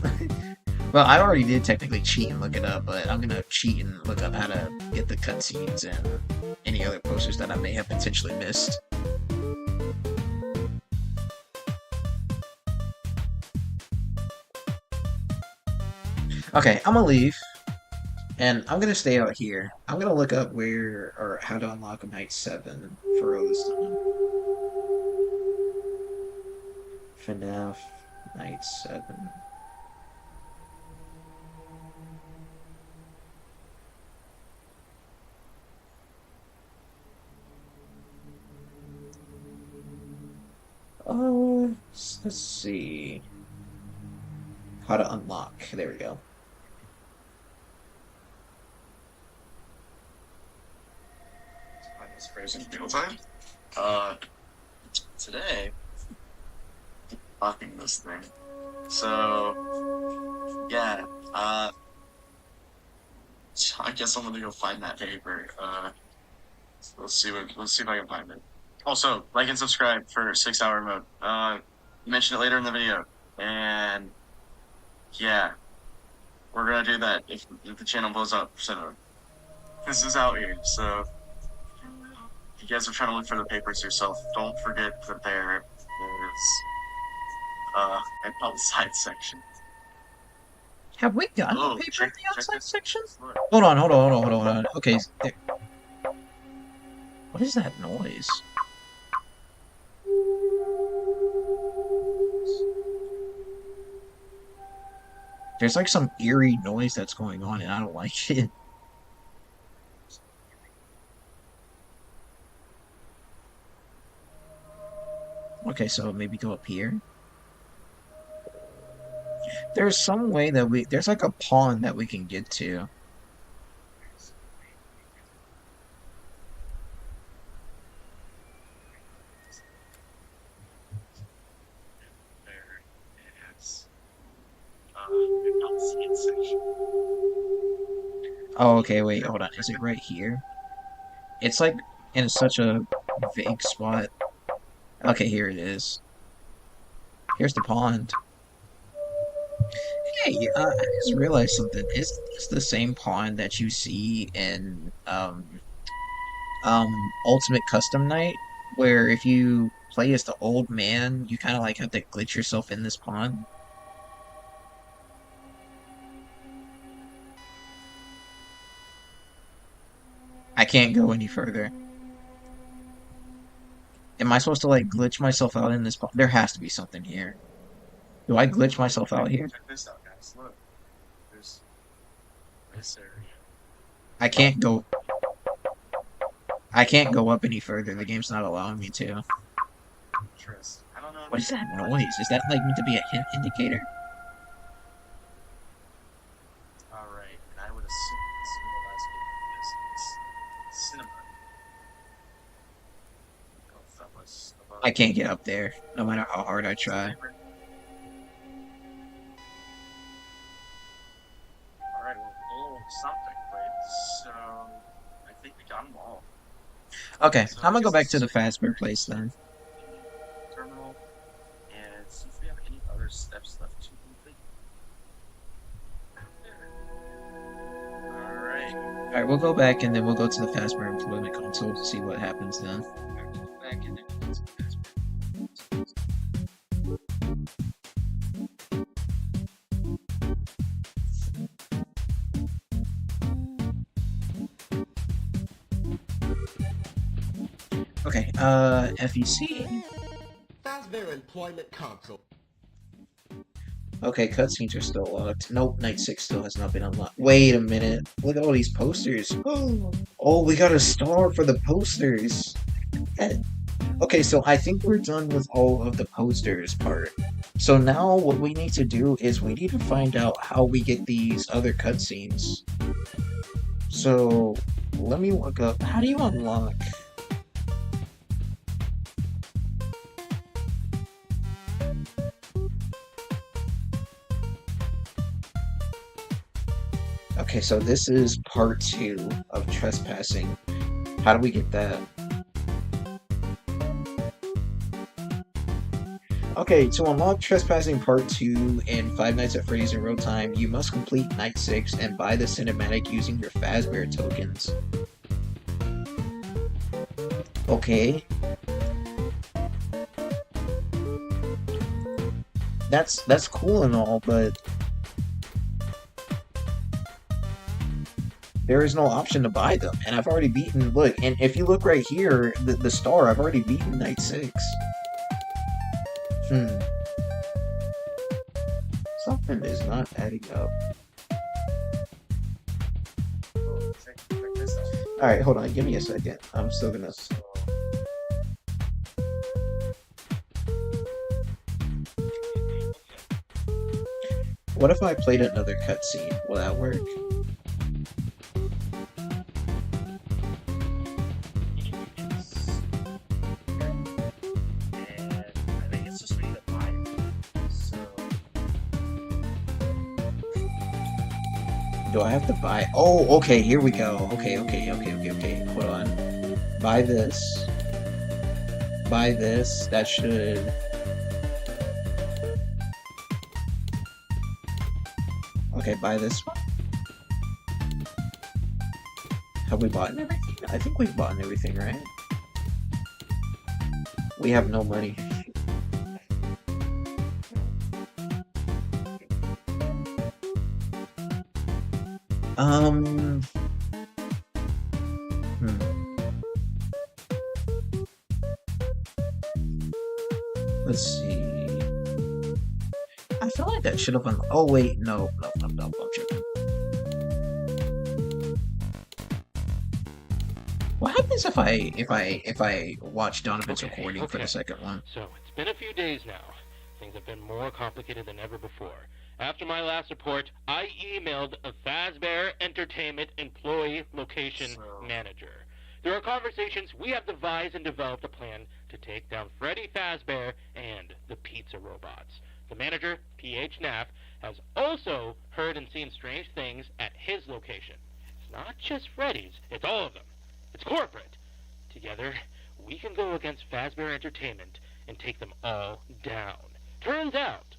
Well, I already did technically cheat and look it up, but I'm gonna cheat and look up how to get the cutscenes and any other posters that I may have potentially missed. Okay, I'm gonna leave, and I'm gonna stay out here. I'm gonna look up where or how to unlock Night 7 for real this time. FNAF Night 7. Let's see. How to unlock. There we go. It's crazy. Real time? Uh, Today, locking this thing. So, yeah, I guess I'm gonna go find that paper. So let's see if I can find it. Also, like and subscribe for 6 hour mode. Mention it later in the video. And, yeah, we're gonna do that if the channel blows up, so this is out here, so if you guys are trying to look for the papers yourself, don't forget that there is an outside section. Have we gotten Oh, paper in check the outside this. section? Look. Hold on, hold on. Okay, what is that noise? There's like some eerie noise that's going on, and I don't like it. Okay, so maybe go up here. There's some way that there's like a pond that we can get to. There is an outside section. Oh, okay, wait, hold on. Is it right here? It's like in such a vague spot. Okay, here it is. Here's the pond. Hey, I just realized something. Isn't this the same pond that you see in Ultimate Custom Night, where if you play as the old man, you kind of like have to glitch yourself in this pond? I can't go any further. Am I supposed to like glitch myself out in this pond? There has to be something here. Do I glitch myself out here? Check this out, guys. Look, there's this area. I can't go. I can't go up any further. The game's not allowing me to. Interest. I don't know. What is that noise? Is that like meant to be a hint indicator? All right, and I would assume this is the last game is cinema. Oh, that was above. I can't get up there, no matter how hard I try. All right, well, something. Wait, so I think we got them all. Okay, So I'm I gonna go guess back this to the is Fazbear place then. the terminal, and see if we have any other steps left to complete. All right. Alright, we'll go back and then we'll go to the Fazbear Employment Console to see what happens then. Back in the Okay, FEC. Fazbear Employment Console. Okay, cutscenes are still locked. Nope, Night 6 still has not been unlocked. Wait a minute. Look at all these posters. Oh, we got a star for the posters. Okay, so I think we're done with all of the posters part. So now what we need to do is we need to find out how we get these other cutscenes. So let me look up. How do you unlock? Okay, so this is part 2 of trespassing. How do we get that? Okay, to unlock Trespassing Part 2 in Five Nights at Freddy's in Real Time, you must complete Night 6 and buy the cinematic using your Fazbear tokens. Okay. That's cool and all, but there is no option to buy them, and I've already beaten. Look, and if you look right here, the star, I've already beaten night 6. Something is not adding up. All right, hold on. Give me a second. I'm still gonna. What if I played another cutscene? Will that work? Do I have to buy? Oh, okay, here we go. Okay. Hold on. Buy this. Buy this. That should... Okay, buy this one. Have we bought everything? I think we've bought everything, right? We have no money. Let's see. I feel like that should have been. Oh wait, no, I'm tripping. What happens if I watch Donovan's recording for the second one? So it's been a few days now. Things have been more complicated than ever before. After my last report, I emailed a Fazbear Entertainment employee location manager. Through our conversations, we have devised and developed a plan to take down Freddy Fazbear and the pizza robots. The manager, FNAF, has also heard and seen strange things at his location. It's not just Freddy's, it's all of them. It's corporate. Together, we can go against Fazbear Entertainment and take them all down. Turns out,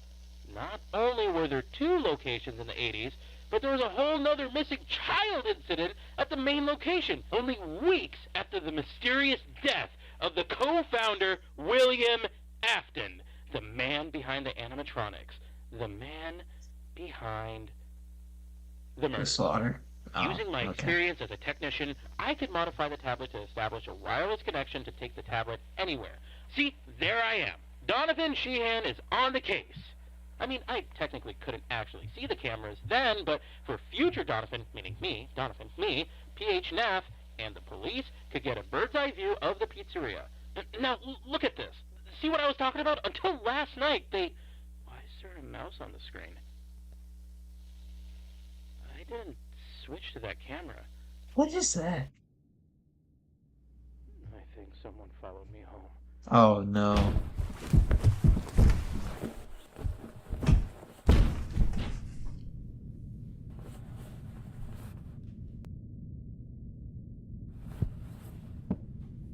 not only were there 2 locations in the 80s, but there was a whole nother missing child incident at the main location, only weeks after the mysterious death of the co-founder, William Afton, the man behind the animatronics, the man behind the murder. The slaughter. Using my experience as a technician, I could modify the tablet to establish a wireless connection to take the tablet anywhere. See, there I am. Donovan Sheehan is on the case. I mean, I technically couldn't actually see the cameras then, but for future Donovan, meaning me, PHNAF, and the police could get a bird's eye view of the pizzeria. Now, look at this. See what I was talking about? Until last night, they... Why is there a mouse on the screen? I didn't switch to that camera. What is that? I think someone followed me home. Oh no.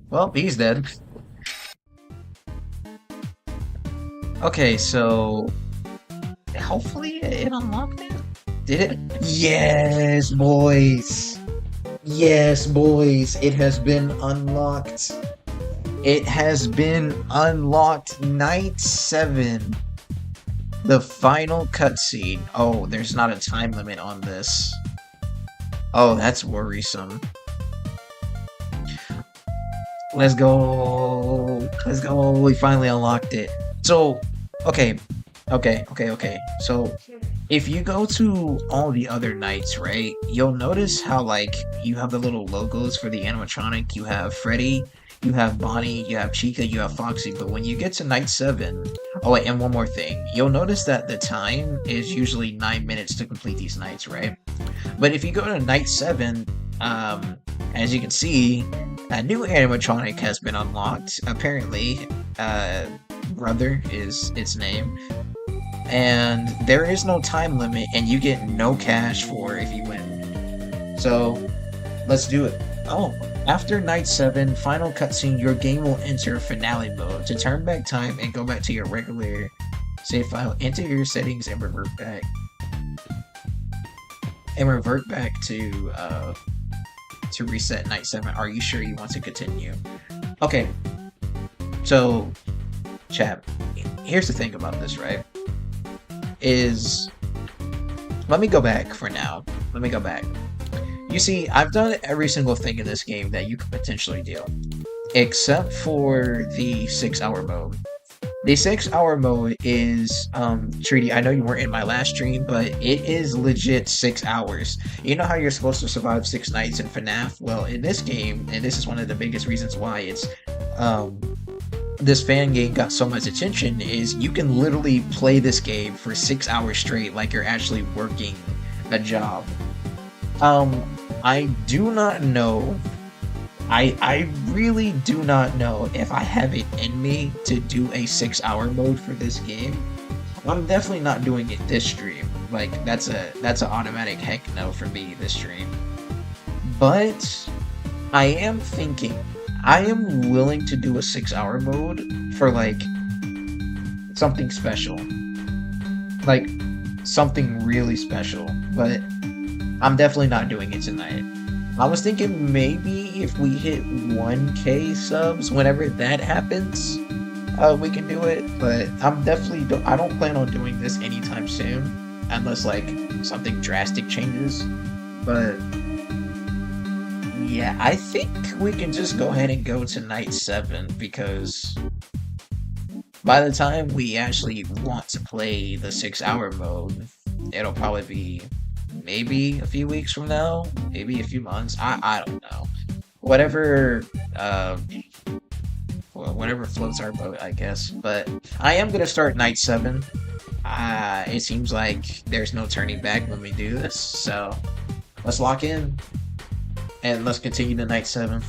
Well, he's dead. Okay, so hopefully it unlocked it. Did it? Yes, boys. Yes, boys. It has been unlocked. It has been unlocked. Night 7. The final cutscene. Oh, there's not a time limit on this. Oh, that's worrisome. Let's go. Let's go. We finally unlocked it. So, okay. So, if you go to all the other nights, right, you'll notice how, like, you have the little logos for the animatronic. You have Freddy, you have Bonnie, you have Chica, you have Foxy. But when you get to night 7... Oh, wait, and one more thing. You'll notice that the time is usually 9 minutes to complete these nights, right? But if you go to night 7, as you can see, a new animatronic has been unlocked. Apparently, Brother is its name. And there is no time limit, and you get no cash for if you win. So, let's do it. Oh, after night 7, final cutscene, your game will enter finale mode. To turn back time and go back to your regular save file, enter your settings and revert back. And revert back to reset night 7. Are you sure you want to continue? Okay. So, chat, here's the thing about this, right? Let me go back for now. Let me go back. You see, I've done every single thing in this game that you could potentially do, except for the 6 hour mode. The 6 hour mode is, Treaty, I know you weren't in my last stream, but it is legit 6 hours. You know how you're supposed to survive 6 nights in FNAF? Well, in this game, and this is one of the biggest reasons why um, this fan game got so much attention, is you can literally play this game for 6 hours straight like you're actually working a job. I do not know. I really do not know if I have it in me to do a 6 hour mode for this game. I'm definitely not doing it this stream. Like that's an automatic heck no for me this stream. But I am thinking I am willing to do a 6 hour mode for like something special. Like something really special. But I'm definitely not doing it tonight. I was thinking maybe if we hit 1K subs, whenever that happens, we can do it. But I don't plan on doing this anytime soon, unless like something drastic changes. But yeah, I think we can just go ahead and go to night 7 because by the time we actually want to play the 6 hour mode, it'll probably be maybe a few weeks from now, maybe a few months. I don't know. Whatever whatever floats our boat, I guess. But I am gonna start night 7. It seems like there's no turning back when we do this, so let's lock in and let's continue to night 7.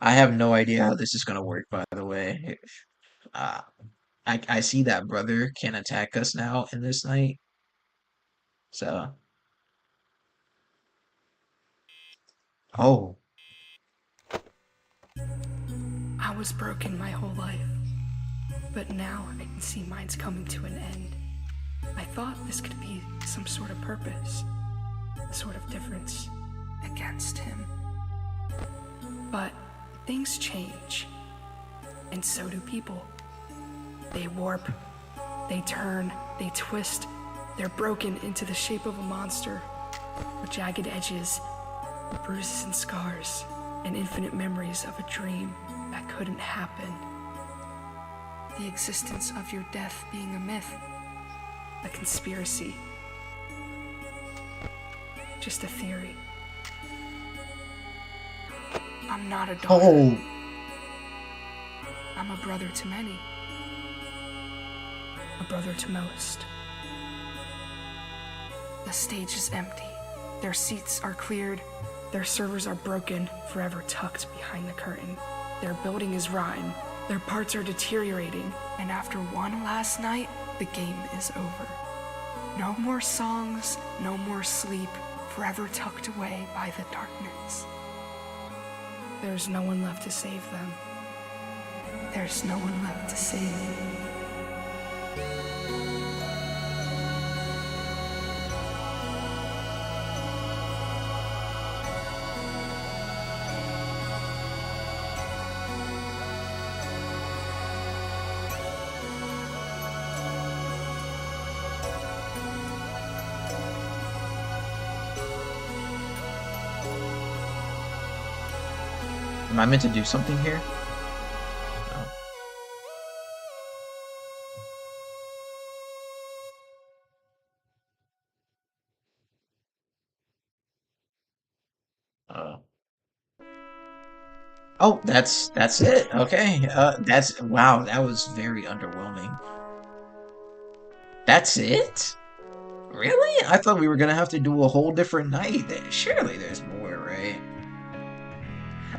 I have no idea how this is gonna work, by the way. Uh, I see that brother can attack us now in this night. So, oh, I was broken my whole life, but now I can see mine's coming to an end. I thought this could be some sort of purpose, a sort of difference against him. But things change, and so do people. They warp, they turn, they twist, they're broken into the shape of a monster, with jagged edges, bruises and scars, and infinite memories of a dream that couldn't happen. The existence of your death being a myth, a conspiracy, just a theory. I'm not a daughter. oh, I'm a brother to many. A brother to most. The stage is empty. Their seats are cleared. Their servers are broken, forever tucked behind the curtain. Their building is rotten. Their parts are deteriorating. And after one last night, the game is over. No more songs, no more sleep, forever tucked away by the darkness. There's no one left to save them. There's no one left to save me. am I meant to do something here? No. Oh, that's it. Okay. That's wow. That was very underwhelming. That's it? Really? I thought we were gonna have to do a whole different night. Surely there's more, right?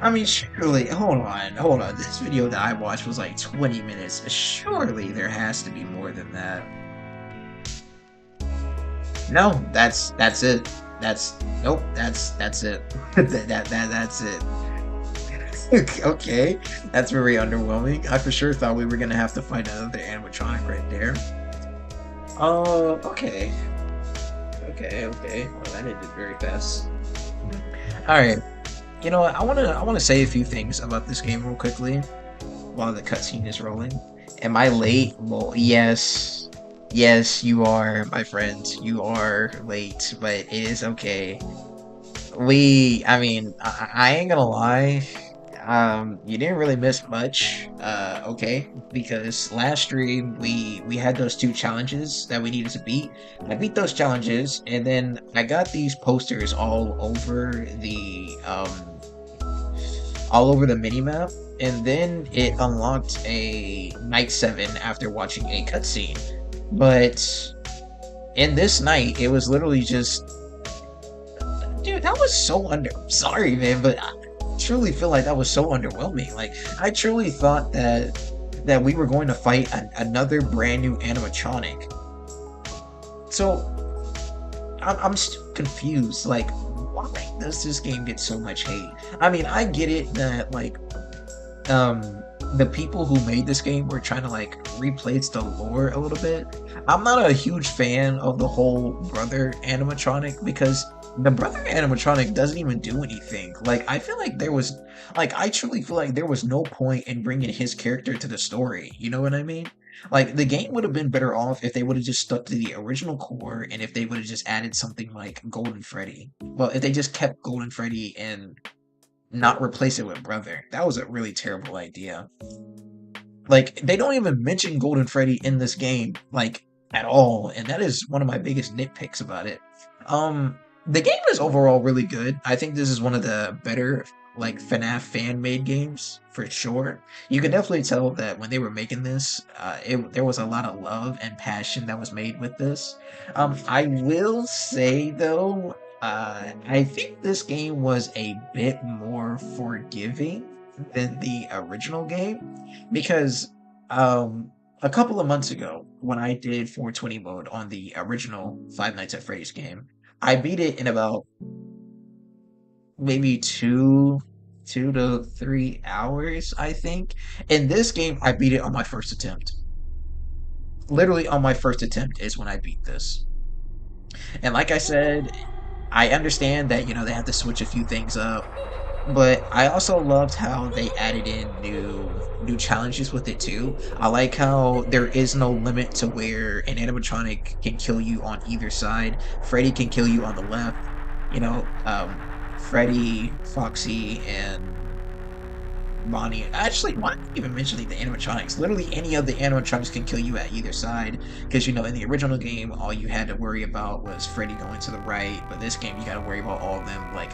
I mean, surely. Hold on. This video that I watched was like 20 minutes. Surely there has to be more than that. No, that's it. Nope. That's it. That's it. Okay, that's very underwhelming. I for sure thought we were gonna have to find another animatronic right there. Okay. Well, that ended very fast. All right. You know what? I wanna say a few things about this game real quickly while the cutscene is rolling. Am I late? Well, yes. Yes, you are, my friend. You are late, but it is okay. I mean, I ain't gonna lie. You didn't really miss much. Okay, because last stream we had those two challenges that we needed to beat. I beat those challenges, and then I got these posters all over the minimap, and then it unlocked a night 7 after watching a cutscene. But in this night, it was literally just, dude, that was so sorry, man, but I truly feel like that was so underwhelming. Like, I truly thought that we were going to fight another brand new animatronic. So I'm still confused. Like, why does this game get so much hate? I mean, I get it that like the people who made this game were trying to like replace the lore a little bit. I'm not a huge fan of the whole brother animatronic because the brother animatronic doesn't even do anything. Like I feel like I truly feel like there was no point in bringing his character to the story. You know what I mean? Like the game would have been better off if they would have just stuck to the original core and if they would have just added something like Golden Freddy. Well, if they just kept Golden Freddy and not replace it with brother. That was a really terrible idea. Like they don't even mention Golden Freddy in this game, like at all, and that is one of my biggest nitpicks about it. The game is overall really good. I think this is one of the better like FNAF fan made games for sure. You can definitely tell that when they were making this, there was a lot of love and passion that was made with this. I will say though, I think this game was a bit more forgiving than the original game because a couple of months ago when I did 420 mode on the original Five Nights at Freddy's game, I beat it in about maybe 2 to 3 hours, I think. In this game, I beat it on my first attempt. Literally on my first attempt is when I beat this. And like I said, I understand that, they have to switch a few things up, but I also loved how they added in new challenges with it too. I like how there is no limit to where an animatronic can kill you on either side. Freddy can kill you on the left. You know, Freddy, Foxy, and Bonnie. Actually, why not even mentioning the animatronics? Literally, any of the animatronics can kill you at either side. Because, in the original game, all you had to worry about was Freddy going to the right. But this game, you got to worry about all of them, like,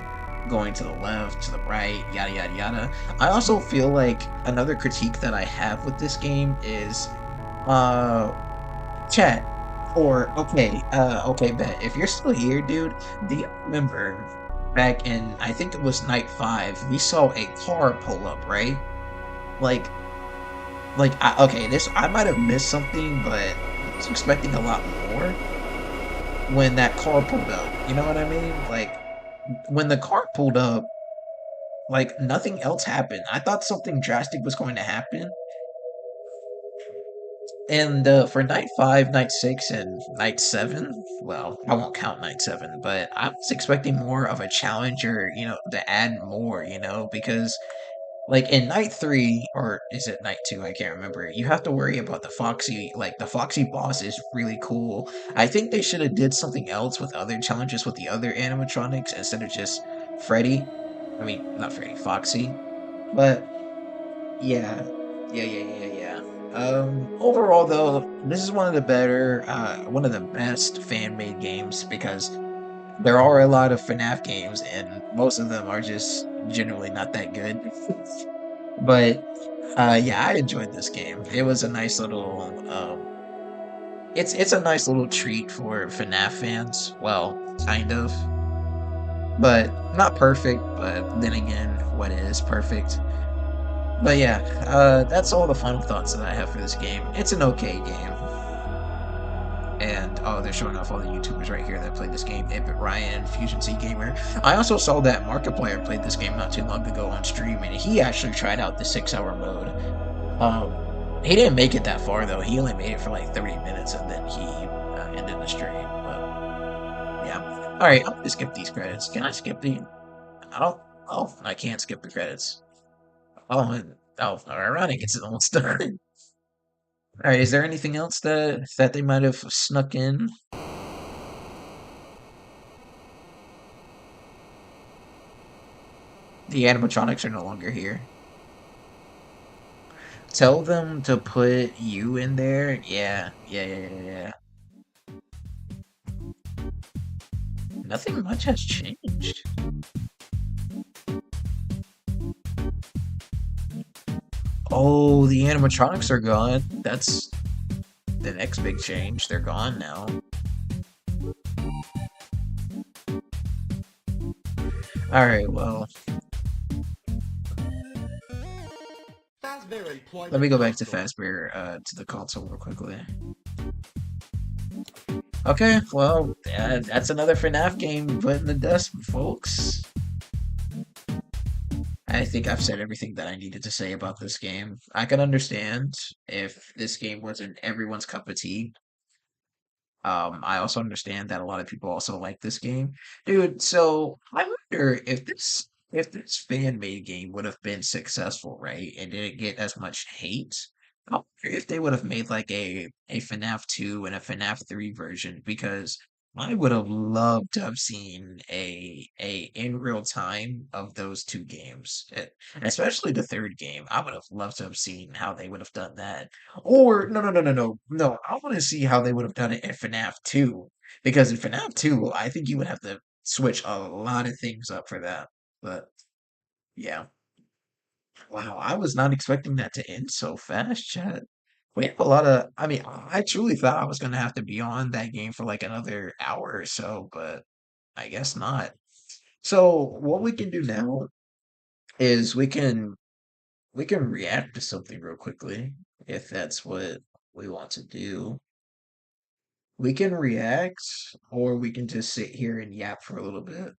going to the left, to the right, yada, yada, yada. I also feel like another critique that I have with this game is, chat. Okay, bet. If you're still here, dude, do you remember back in, I think it was night 5, we saw a car pull up, right? Like, okay, I might have missed something, but I was expecting a lot more when that car pulled up. You know what I mean? Like, when the car pulled up, like, nothing else happened. I thought something drastic was going to happen. And for night 5, night 6, and night 7, well, I won't count night 7, but I was expecting more of a challenge or, to add more, because like in night 3, or is it night 2? I can't remember. You have to worry about the Foxy. Like the Foxy boss is really cool. I think they should have did something else with other challenges with the other animatronics instead of just Freddy. I mean, not Freddy, Foxy. But yeah, yeah. Overall though, this is one of the best fan-made games because there are a lot of FNAF games and most of them are just generally not that good. But yeah, I enjoyed this game. It was a nice little it's a nice little treat for FNAF fans. Well, kind of. But not perfect, but then again, what is perfect? But yeah, that's all the final thoughts that I have for this game. It's an okay game. And oh, they're showing off all the YouTubers right here that played this game. Epic Ryan, Fusion C Gamer. I also saw that Markiplier played this game not too long ago on stream, and he actually tried out the 6-hour mode. He didn't make it that far though. He only made it for like 30 minutes, and then he ended the stream. But yeah, all right. I'm gonna skip these credits. Can I skip the? Oh, I can't skip the credits. Oh, ironic. It's almost done. All right, is there anything else that they might have snuck in? The animatronics are no longer here. Tell them to put you in there. Yeah, yeah, yeah, yeah, yeah. Nothing much has changed. Oh, the animatronics are gone. That's the next big change. They're gone now. All right, well, Fazbear let me Employment go back to Console. Fazbear, to the console real quickly. Okay, well, that's another FNAF game put in the dust, folks. I think I've said everything that I needed to say about this game. I can understand if this game wasn't everyone's cup of tea. I also understand that a lot of people also like this game. Dude, so I wonder if this fan made game would have been successful, right? And didn't get as much hate. I wonder if they would have made like a FNAF 2 and a FNAF 3 version, because I would have loved to have seen a in real time of those two games. Especially the third game. I would have loved to have seen how they would have done that. Or no, no, no, no, no, no. I want to see how they would have done it in FNAF 2, because in FNAF 2, I think you would have to switch a lot of things up for that. But yeah, wow, I was not expecting that to end so fast, chat. We have a lot of. I mean, I truly thought I was gonna have to be on that game for like another hour or so, but I guess not. So what we can do now is we can react to something real quickly, if that's what we want to do. We can react, or we can just sit here and yap for a little bit.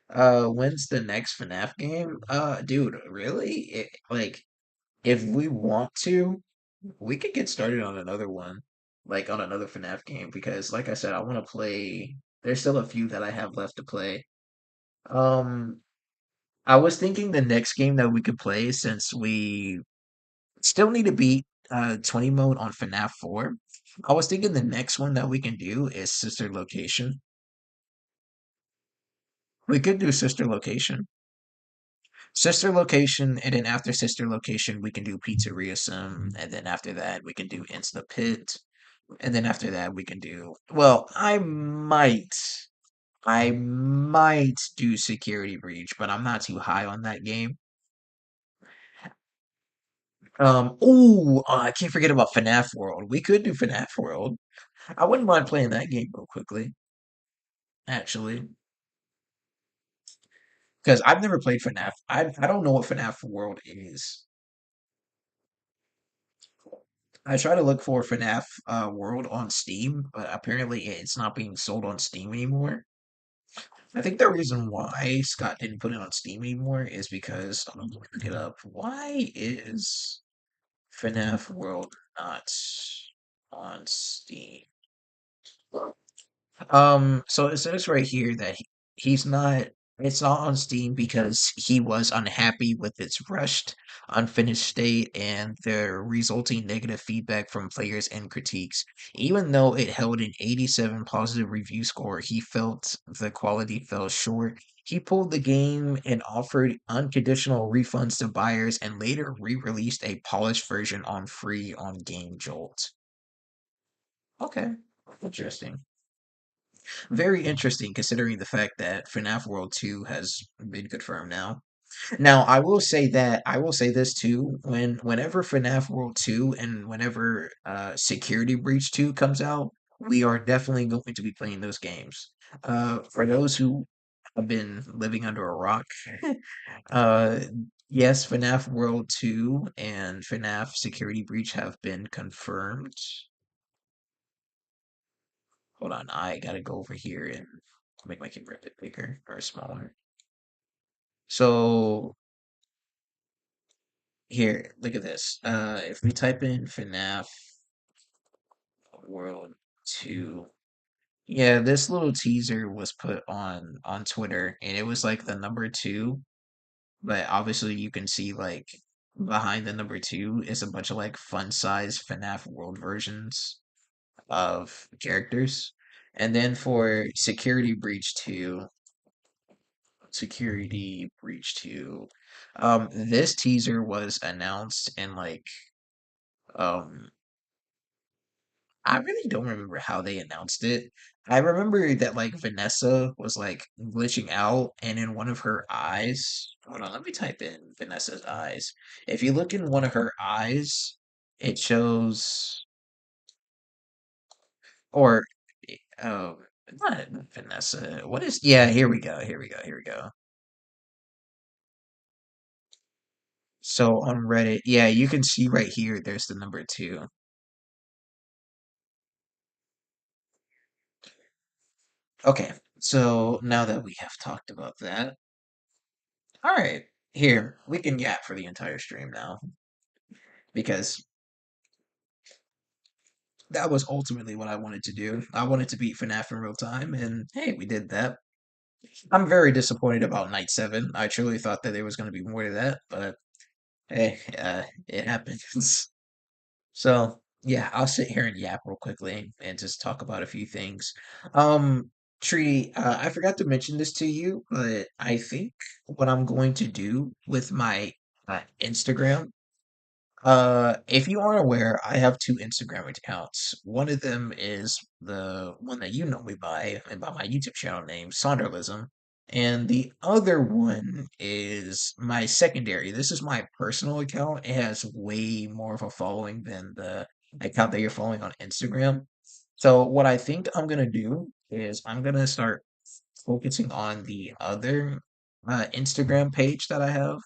When's the next FNAF game? Dude, really? Like, if we want to, we could get started on another one, like on another FNAF game, because, like I said, I want to play. There's still a few that I have left to play. Um, I was thinking the next game that we could play, since we still need to beat 20 mode on FNAF 4. I was thinking the next one that we can do is Sister Location. We could do Sister Location. Sister Location, and then after Sister Location, we can do Pizzeria Sim, and then after that, we can do Insta Pit, and then after that, we can do. Well, I might do Security Breach, but I'm not too high on that game. I can't forget about FNAF World. We could do FNAF World. I wouldn't mind playing that game real quickly, actually, because I've never played FNAF. I don't know what FNAF World is. I try to look for FNAF World on Steam, but apparently it's not being sold on Steam anymore. I think the reason why Scott didn't put it on Steam anymore is because I'm gonna look it up. Why is FNAF World not on Steam? So it says right here that he's not. It's not on Steam because he was unhappy with its rushed, unfinished state and the resulting negative feedback from players and critiques. Even though it held an 87 positive review score, he felt the quality fell short. He pulled the game and offered unconditional refunds to buyers, and later re-released a polished version on free on Game Jolt. Okay, interesting. Very interesting, considering the fact that FNAF World 2 has been confirmed now. Now, I will say this too, whenever FNAF World 2 and whenever Security Breach 2 comes out, we are definitely going to be playing those games. For those who have been living under a rock, uh yes, FNAF World 2 and FNAF Security Breach have been confirmed. Hold on, I gotta go over here and make my camera a bit bigger or smaller. So here, look at this. If we type in FNAF World 2, yeah, this little teaser was put on Twitter, and it was like the number 2, but obviously you can see like behind the number two is a bunch of like fun size FNAF world versions of characters. And then for Security Breach 2, this teaser was announced in like um I really don't remember how they announced it. I remember that like Vanessa was like glitching out, and in one of her eyes, hold on, let me type in Vanessa's eyes. If you look in one of her eyes, it shows, or oh, not Vanessa. What is? Yeah, here we go. Here we go. Here we go. So on Reddit, yeah, you can see right here. There's the number two. Okay, so now that we have talked about that, all right, here we can yap for the entire stream now because that was ultimately what I wanted to do. I wanted to beat FNAF in real time, and hey, we did that. I'm very disappointed about Night 7. I truly thought that there was going to be more to that, but hey, it happens. So, yeah, I'll sit here and yap real quickly and just talk about a few things. Um, Tree, I forgot to mention this to you, but I think what I'm going to do with my Instagram, if you aren't aware, I have two Instagram accounts. One of them is the one that you know me by, and by my YouTube channel name, Saunderlism. And the other one is my secondary. This is my personal account. It has way more of a following than the account that you're following on Instagram. So what I think I'm gonna do is I'm gonna start focusing on the other Instagram page that I have,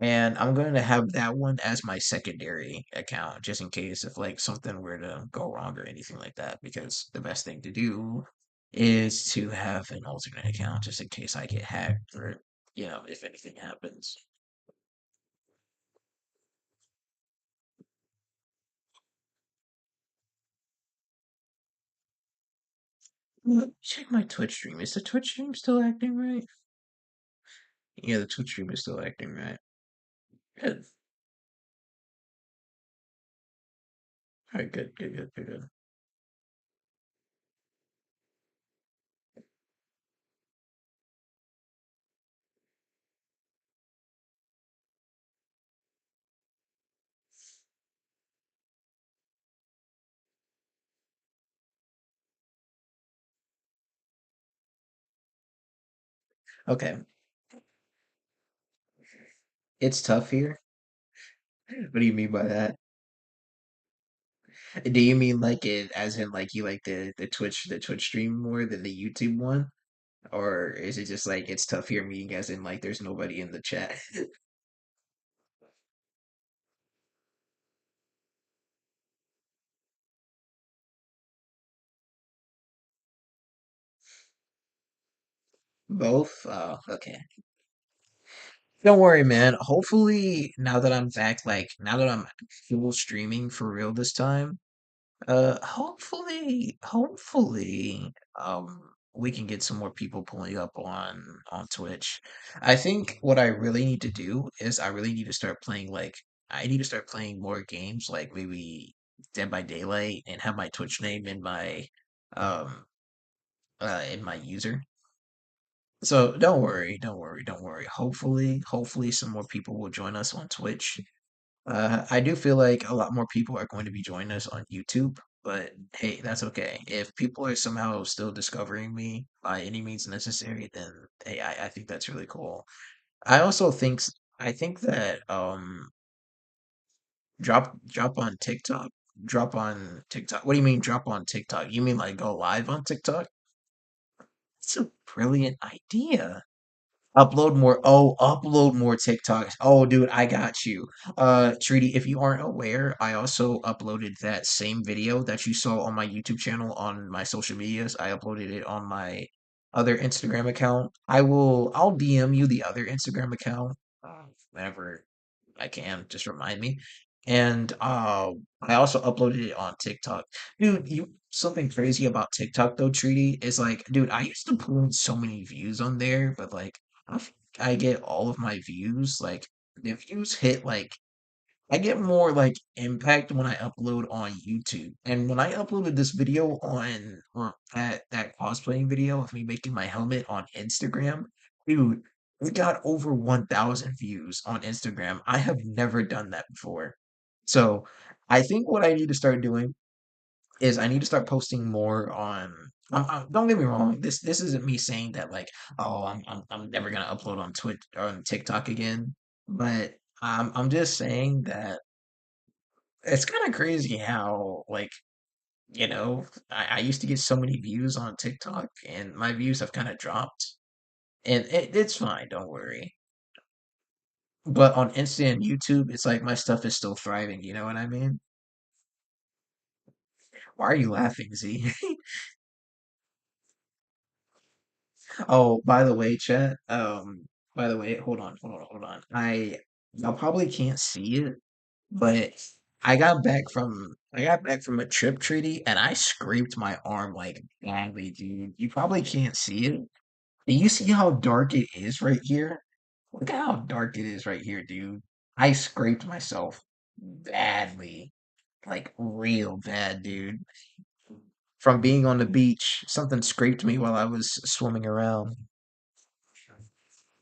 and I'm going to have that one as my secondary account, just in case if like something were to go wrong or anything like that. Because the best thing to do is to have an alternate account, just in case I get hacked or if anything happens. Check my Twitch stream. Is the Twitch stream still acting right? Yeah, the Twitch stream is still acting right. Good. All right, good, good, good, good, good. Okay, it's tough here. What do you mean by that? Do you mean like it as in like you like the Twitch stream more than the YouTube one? Or is it just like it's tough here meeting as in like there's nobody in the chat? Both? Oh, okay. Don't worry, man. Hopefully now that I'm back, like now that I'm full streaming for real this time, hopefully, we can get some more people pulling up on Twitch. I think what I really need to do is I really need to start playing like I need to start playing more games like maybe Dead by Daylight and have my Twitch name um in my user. So don't worry. Hopefully some more people will join us on Twitch. I do feel like a lot more people are going to be joining us on YouTube, but hey, that's okay. If people are somehow still discovering me by any means necessary, then hey, I think that's really cool. I also I think that drop on TikTok. Drop on TikTok. What do you mean drop on TikTok? You mean like go live on TikTok? It's a brilliant idea. Upload more TikToks. Oh, dude, I got you. Treaty, if you aren't aware, I also uploaded that same video that you saw on my YouTube channel on my social medias. I uploaded it on my other Instagram account. I'll DM you the other Instagram account whenever I can. Just remind me. And I also uploaded it on TikTok. Dude, you something crazy about TikTok though, Treaty, is like, dude, I used to pull in so many views on there, but like I think I get all of my views, like the views hit like I get more like impact when I upload on YouTube. And when I uploaded this video on or that cosplaying video of me making my helmet on Instagram, dude, it got over 1,000 views on Instagram. I have never done that before. So I think what I need to start doing is I need to start posting more on. Don't get me wrong. This isn't me saying that like, oh, I'm never gonna upload on Twitch or on TikTok again. But I'm just saying that it's kind of crazy how like I used to get so many views on TikTok and my views have kind of dropped, and it's fine. Don't worry. But on Insta and YouTube, it's like my stuff is still thriving. You know what I mean? Why are you laughing, Z? Oh, by the way, chat. By the way, hold on. Y'all probably can't see it, but I got back from a trip treaty and I scraped my arm like badly, dude. You probably can't see it. Do you see how dark it is right here? Look at how dark it is right here, dude. I scraped myself badly, like real bad, dude. From being on the beach, something scraped me while I was swimming around.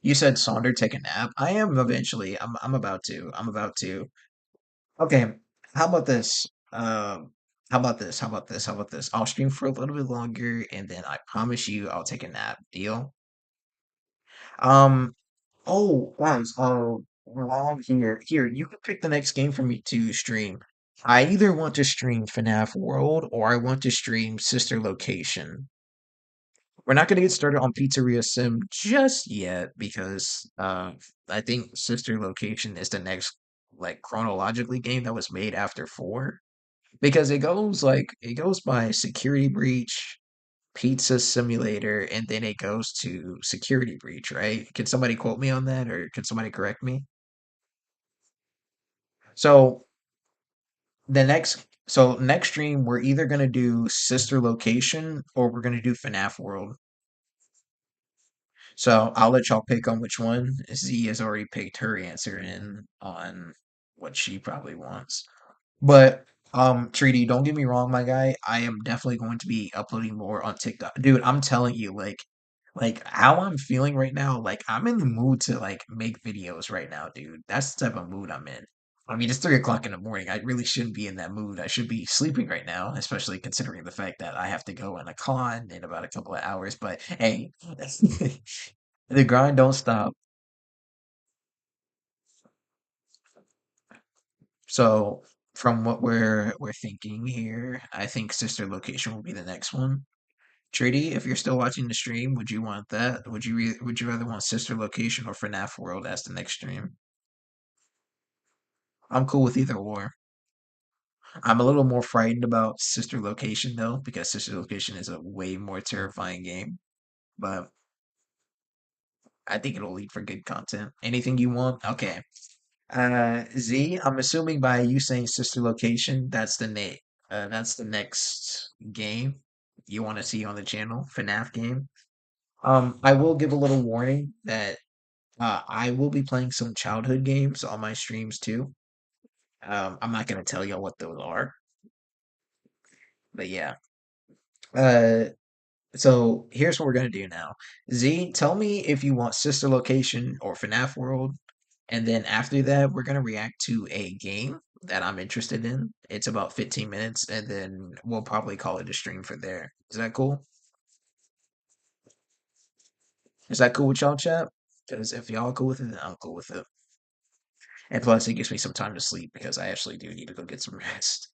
You said Sonder take a nap. I am eventually. I'm about to. I'm about to. Okay. How about this? How about this? How about this? How about this? I'll stream for a little bit longer and then I promise you I'll take a nap. Deal? Um oh guys, here, you can pick the next game for me to stream. I either want to stream FNAF World or I want to stream Sister Location. We're not going to get started on Pizzeria Sim just yet because I think Sister Location is the next like chronologically game that was made after 4 because it goes by Security Breach, Pizza Simulator, and then it goes to Security Breach, right? Can somebody quote me on that or can somebody correct me? So next stream we're either going to do Sister Location or we're going to do FNAF World. So I'll let y'all pick on which one. Z has already picked her answer in on what she probably wants. But Treaty, don't get me wrong, my guy. I am definitely going to be uploading more on TikTok. Dude, I'm telling you, like how I'm feeling right now, like I'm in the mood to like make videos right now, dude. That's the type of mood I'm in. I mean, it's 3 o'clock in the morning. I really shouldn't be in that mood. I should be sleeping right now, especially considering the fact that I have to go on a con in about a couple of hours. But hey, the grind don't stop. So from what we're thinking here, I think sister location will be the next one. Treaty, if you're still watching the stream, would you want that? Would you rather want sister location or FNAF World as the next stream? I'm cool with either or. I'm a little more frightened about sister location though, because sister location is a way more terrifying game. But I think it'll lead for good content. Anything you want? Okay. Z, I'm assuming by you saying sister location, that's the next game you want to see on the channel, FNAF game. I will give a little warning that I will be playing some childhood games on my streams too. I'm not gonna tell y'all what those are, but yeah. Uh, so here's what we're gonna do now. Z, tell me if you want sister location or FNAF World. And then after that, we're gonna react to a game that I'm interested in. It's about 15 minutes, and then we'll probably call it a stream for there. Is that cool? Is that cool with y'all, chat? Because if y'all cool with it, then I'm cool with it. And plus, it gives me some time to sleep because I actually do need to go get some rest.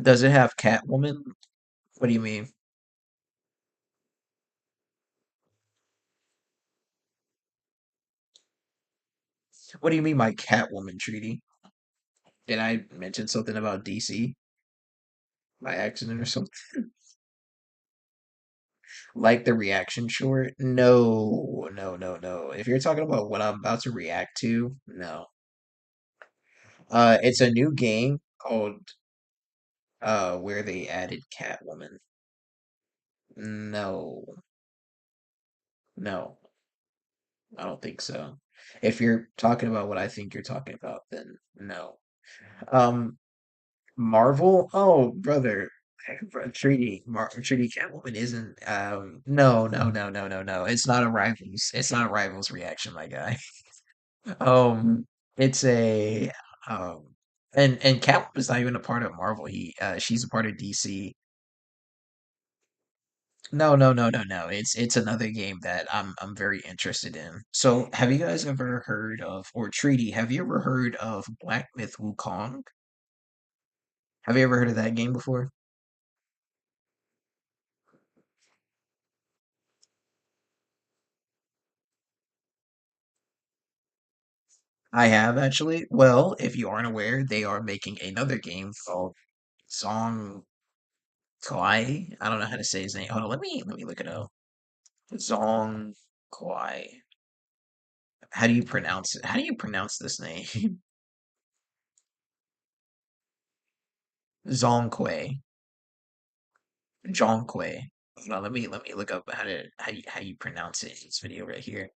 Does it have Catwoman? What do you mean? What do you mean by Catwoman treaty? Did I mention something about DC by accident or something? Like the reaction short? No, no, no, no. If you're talking about what I'm about to react to, no. It's a new game called where they added Catwoman. No, no. I don't think so. If you're talking about what I think you're talking about, then no. Um, Marvel? Oh, brother. Treaty Catwoman isn't no, no, no, no, no, no. It's not a rivals reaction, my guy. Um it's a um and Catwoman's not even a part of Marvel. She's a part of DC. No, no, no, no, no. It's another game that I'm very interested in. So, have you guys ever heard of or Treaty, have you ever heard of Black Myth Wukong? Have you ever heard of that game before? I have actually. Well, if you aren't aware, they are making another game called Zong Kai. I don't know how to say his name. Hold on, let me look it up. Zong Kai. How do you pronounce it? How do you pronounce this name? Zongquay. Zhongquay. Hold on, let me look up how you pronounce it in this video right here.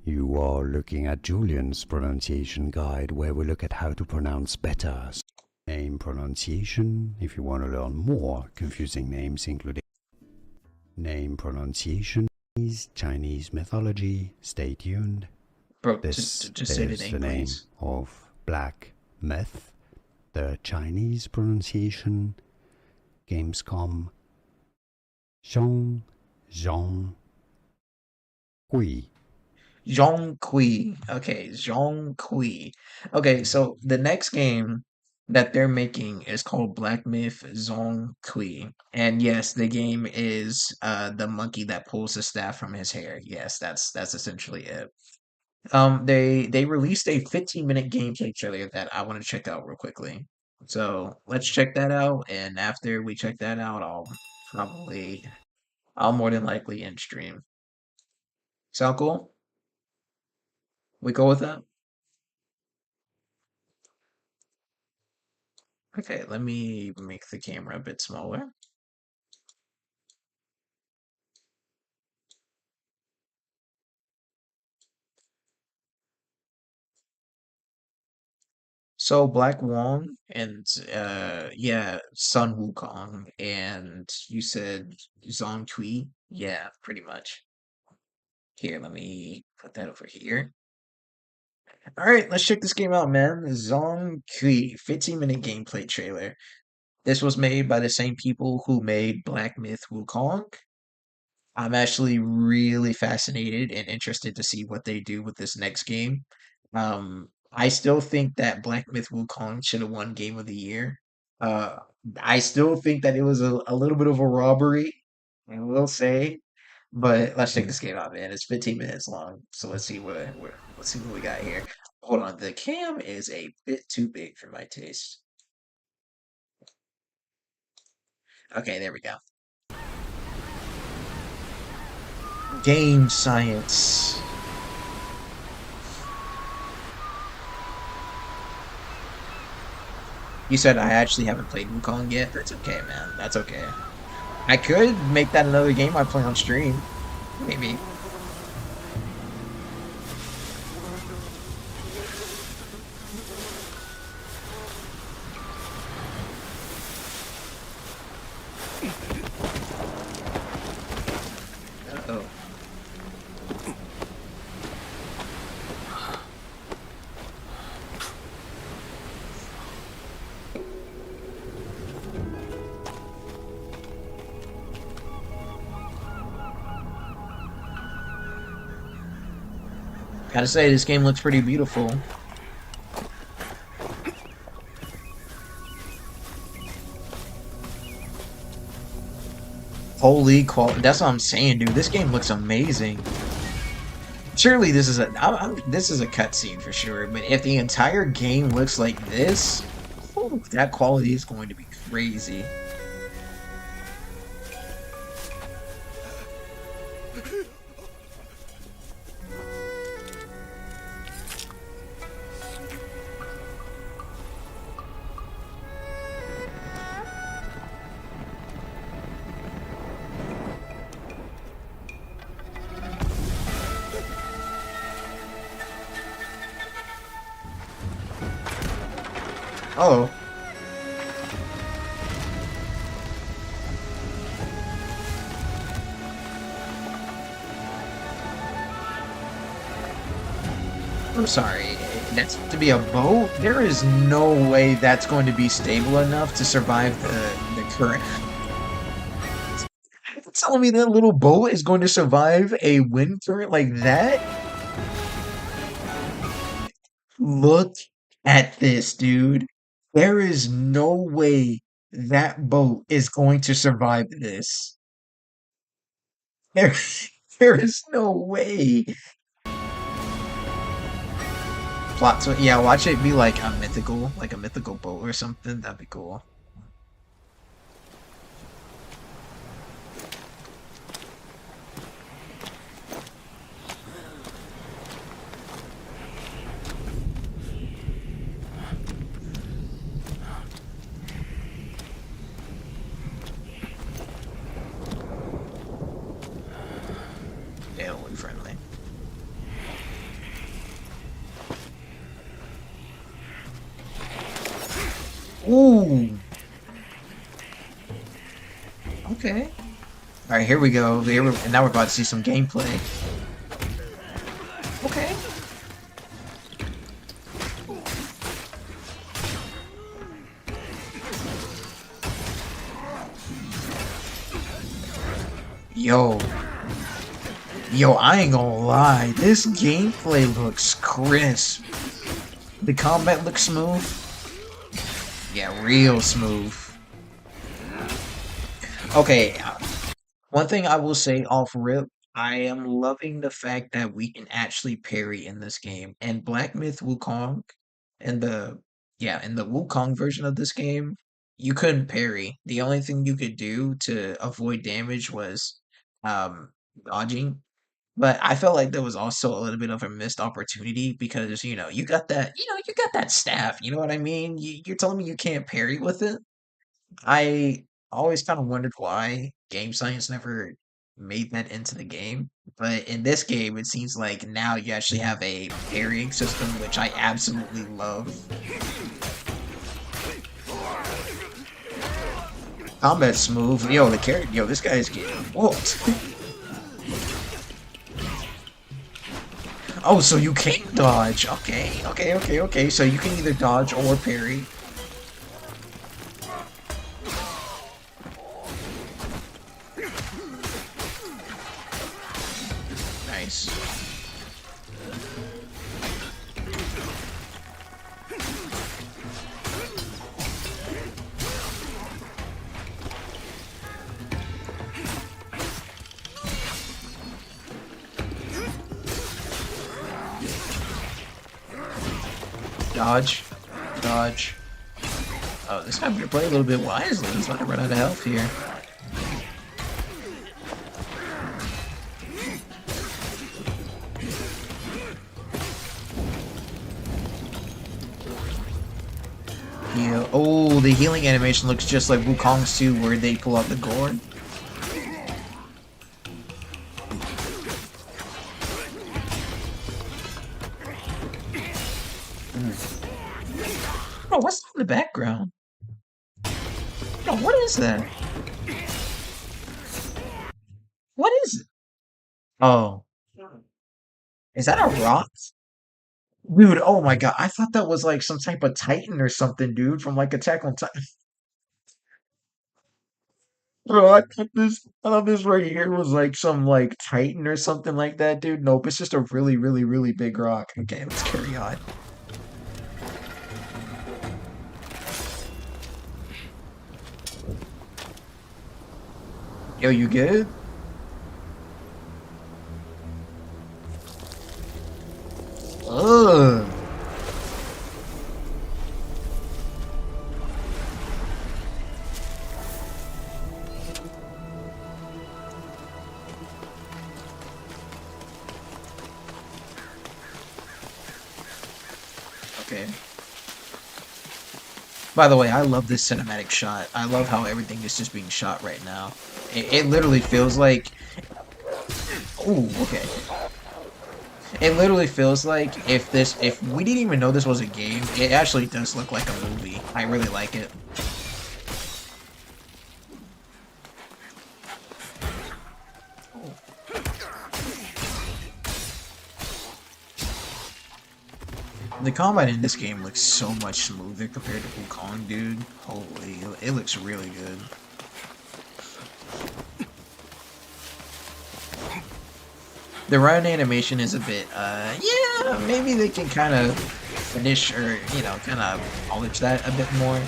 You are looking at Julian's pronunciation guide, where we look at how to pronounce better name pronunciation. If you want to learn more confusing names, including name pronunciation, Chinese mythology, stay tuned. Bro, This just say the is name, the name please. of Black Myth, the Chinese pronunciation, Gamescom, Zhong Zhong Gui. Zhongqi. Okay, Zhongqi. Okay, so the next game that they're making is called Black Myth Zhongqi. And yes, the game is the monkey that pulls the staff from his hair. Yes, that's essentially it. They released a 15-minute gameplay trailer that I want to check out real quickly. So let's check that out, and after we check that out, probably I'll more than likely end stream. Sound cool? We go with that? Okay, let me make the camera a bit smaller. So Black Wong and yeah, Sun Wukong and you said Zong Tui? Yeah, pretty much. Here, let me put that over here. All right, let's check this game out, man. Zong Kui, 15-minute gameplay trailer. This was made by the same people who made Black Myth Wukong. I'm actually really fascinated and interested to see what they do with this next game. I still think that Black Myth Wukong should have won Game of the Year. Uh, I still think that it was a little bit of a robbery, I will say. But let's check this game out, man. It's 15 minutes long, so let's see what we got here. Hold on, the cam is a bit too big for my taste. Okay, there we go. Game science. You said I actually haven't played Wukong yet. That's okay, man. That's okay. I could make that another game I play on stream. Maybe. Uh-oh. Gotta say, this game looks pretty beautiful. Holy quality. That's what I'm saying, dude. This game looks amazing. Surely this is this is a cutscene for sure, but if the entire game looks like this, whew, that quality is going to be crazy. Oh. I'm sorry. That's to be a boat? There is no way that's going to be stable enough to survive the current. You're telling me that little boat is going to survive a wind current like that? Look at this, dude. There is no way that boat is going to survive this. There, there is no way. Plot twist. Yeah, watch it be like a mythical boat or something. That'd be cool. Yeah, it'll look friendly. Ooh. Okay. All right, here we go. And now we're about to see some gameplay. Okay. Yo, yo, I ain't gonna lie. This gameplay looks crisp. The combat looks smooth. Yeah, real smooth. Okay, one thing I will say off rip, I am loving the fact that we can actually parry in this game. And Black Myth Wukong, in the in the Wukong version of this game, you couldn't parry. The only thing you could do to avoid damage was um dodging. But I felt like there was also a little bit of a missed opportunity because, you got that staff, you know what I mean? You're telling me you can't parry with it? I always kind of wondered why game science never made that into the game. But in this game, it seems like now you actually have a parrying system, which I absolutely love. Combat smooth. Yo, this guy is getting whooped. Oh, so you can dodge. Okay. So you can either dodge or parry. Nice. Dodge. Dodge. Oh, this guy better play a little bit wisely. He's about to run out of health here. Yeah. Oh, the healing animation looks just like Wukong's too, where they pull out the gourd. Oh, what's in the background? Oh, what is that? What is it? Oh, is that a rock? Dude, oh my god, I thought that was like some type of Titan or something, dude, from like Attack on Titan. Bro, I thought this right here was like some like Titan or something like that, dude. Nope, it's just a really, really, really big rock. Okay, let's carry on. Yo, you good? Ugh. Okay. By the way, I love this cinematic shot. I love how everything is just being shot right now. It literally feels like... Ooh, okay. It literally feels like if we didn't even know this was a game, it actually does look like a movie. I really like it. The combat in this game looks so much smoother compared to Wukong, dude. Holy, it looks really good. The run animation is a bit, yeah, maybe they can kind of finish or, you know, kind of polish that a bit more.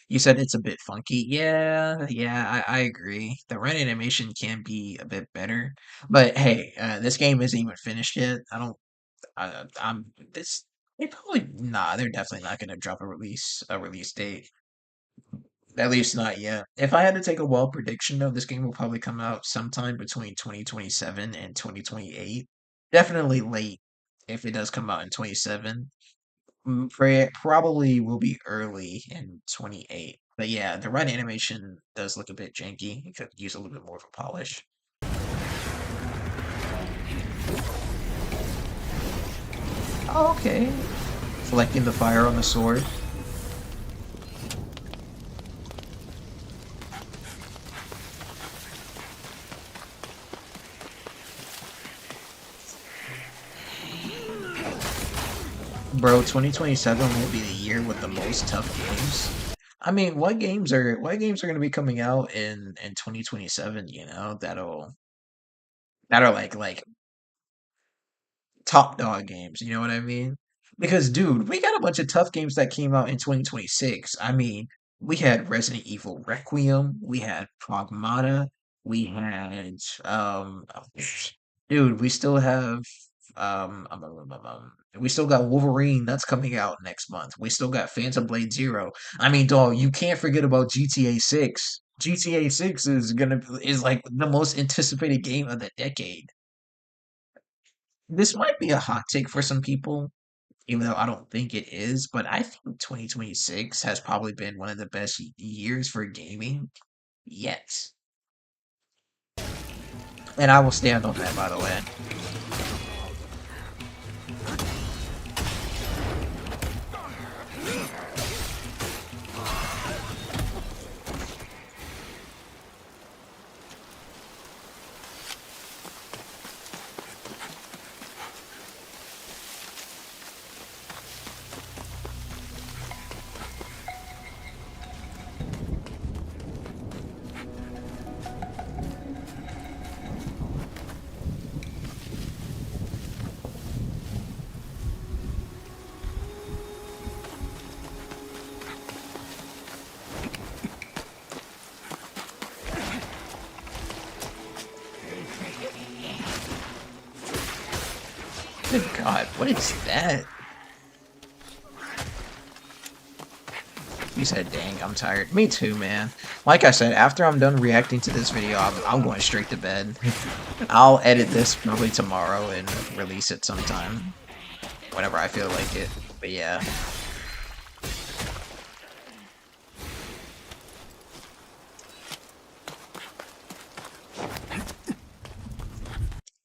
You said it's a bit funky. Yeah, I agree. The run animation can be a bit better. But hey, this game isn't even finished yet. I don't, I'm, this, they probably, nah, they're definitely not going to drop a release date. At least not yet. If I had to take a wild prediction, though, this game will probably come out sometime between 2027 and 2028. Definitely late if it does come out in 27. Probably will be early in 28. But yeah, the run animation does look a bit janky. You could use a little bit more of a polish. Oh, okay. Selecting the fire on the sword. Bro, 2027 will be the year with the most tough games. I mean, what games are going to be coming out in 2027, you know, that are like top dog games, you know what I mean? Because dude, we got a bunch of tough games that came out in 2026. I mean, we had Resident Evil Requiem, we had Pragmata, we had dude, we still have we still got Wolverine that's coming out next month. We still got Phantom Blade Zero. I mean, dog, you can't forget about GTA 6. GTA 6 is like the most anticipated game of the decade. This might be a hot take for some people, even though I don't think it is, but I think 2026 has probably been one of the best years for gaming yet. And I will stand on that, by the way. Good God, what is that? He said, dang, I'm tired. Me too, man. Like I said, after I'm done reacting to this video, I'm going straight to bed. I'll edit this probably tomorrow and release it sometime. Whenever I feel like it. But yeah.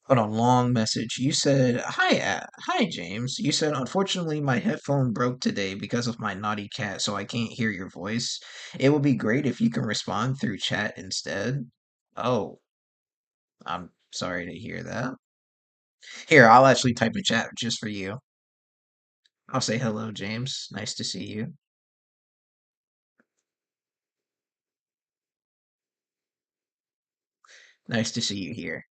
Hold on, long message. You said, hi, James. You said, unfortunately, my headphone broke today because of my naughty cat, so I can't hear your voice. It would be great if you can respond through chat instead. Oh, I'm sorry to hear that. Here, I'll actually type a chat just for you. I'll say hello, James. Nice to see you. Nice to see you here.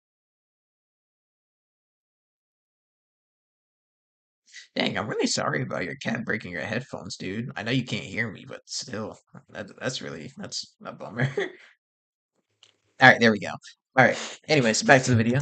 Dang, I'm really sorry about your cat breaking your headphones, dude. I know you can't hear me, but still, that's a bummer. All right, there we go. All right. Anyways, back to the video.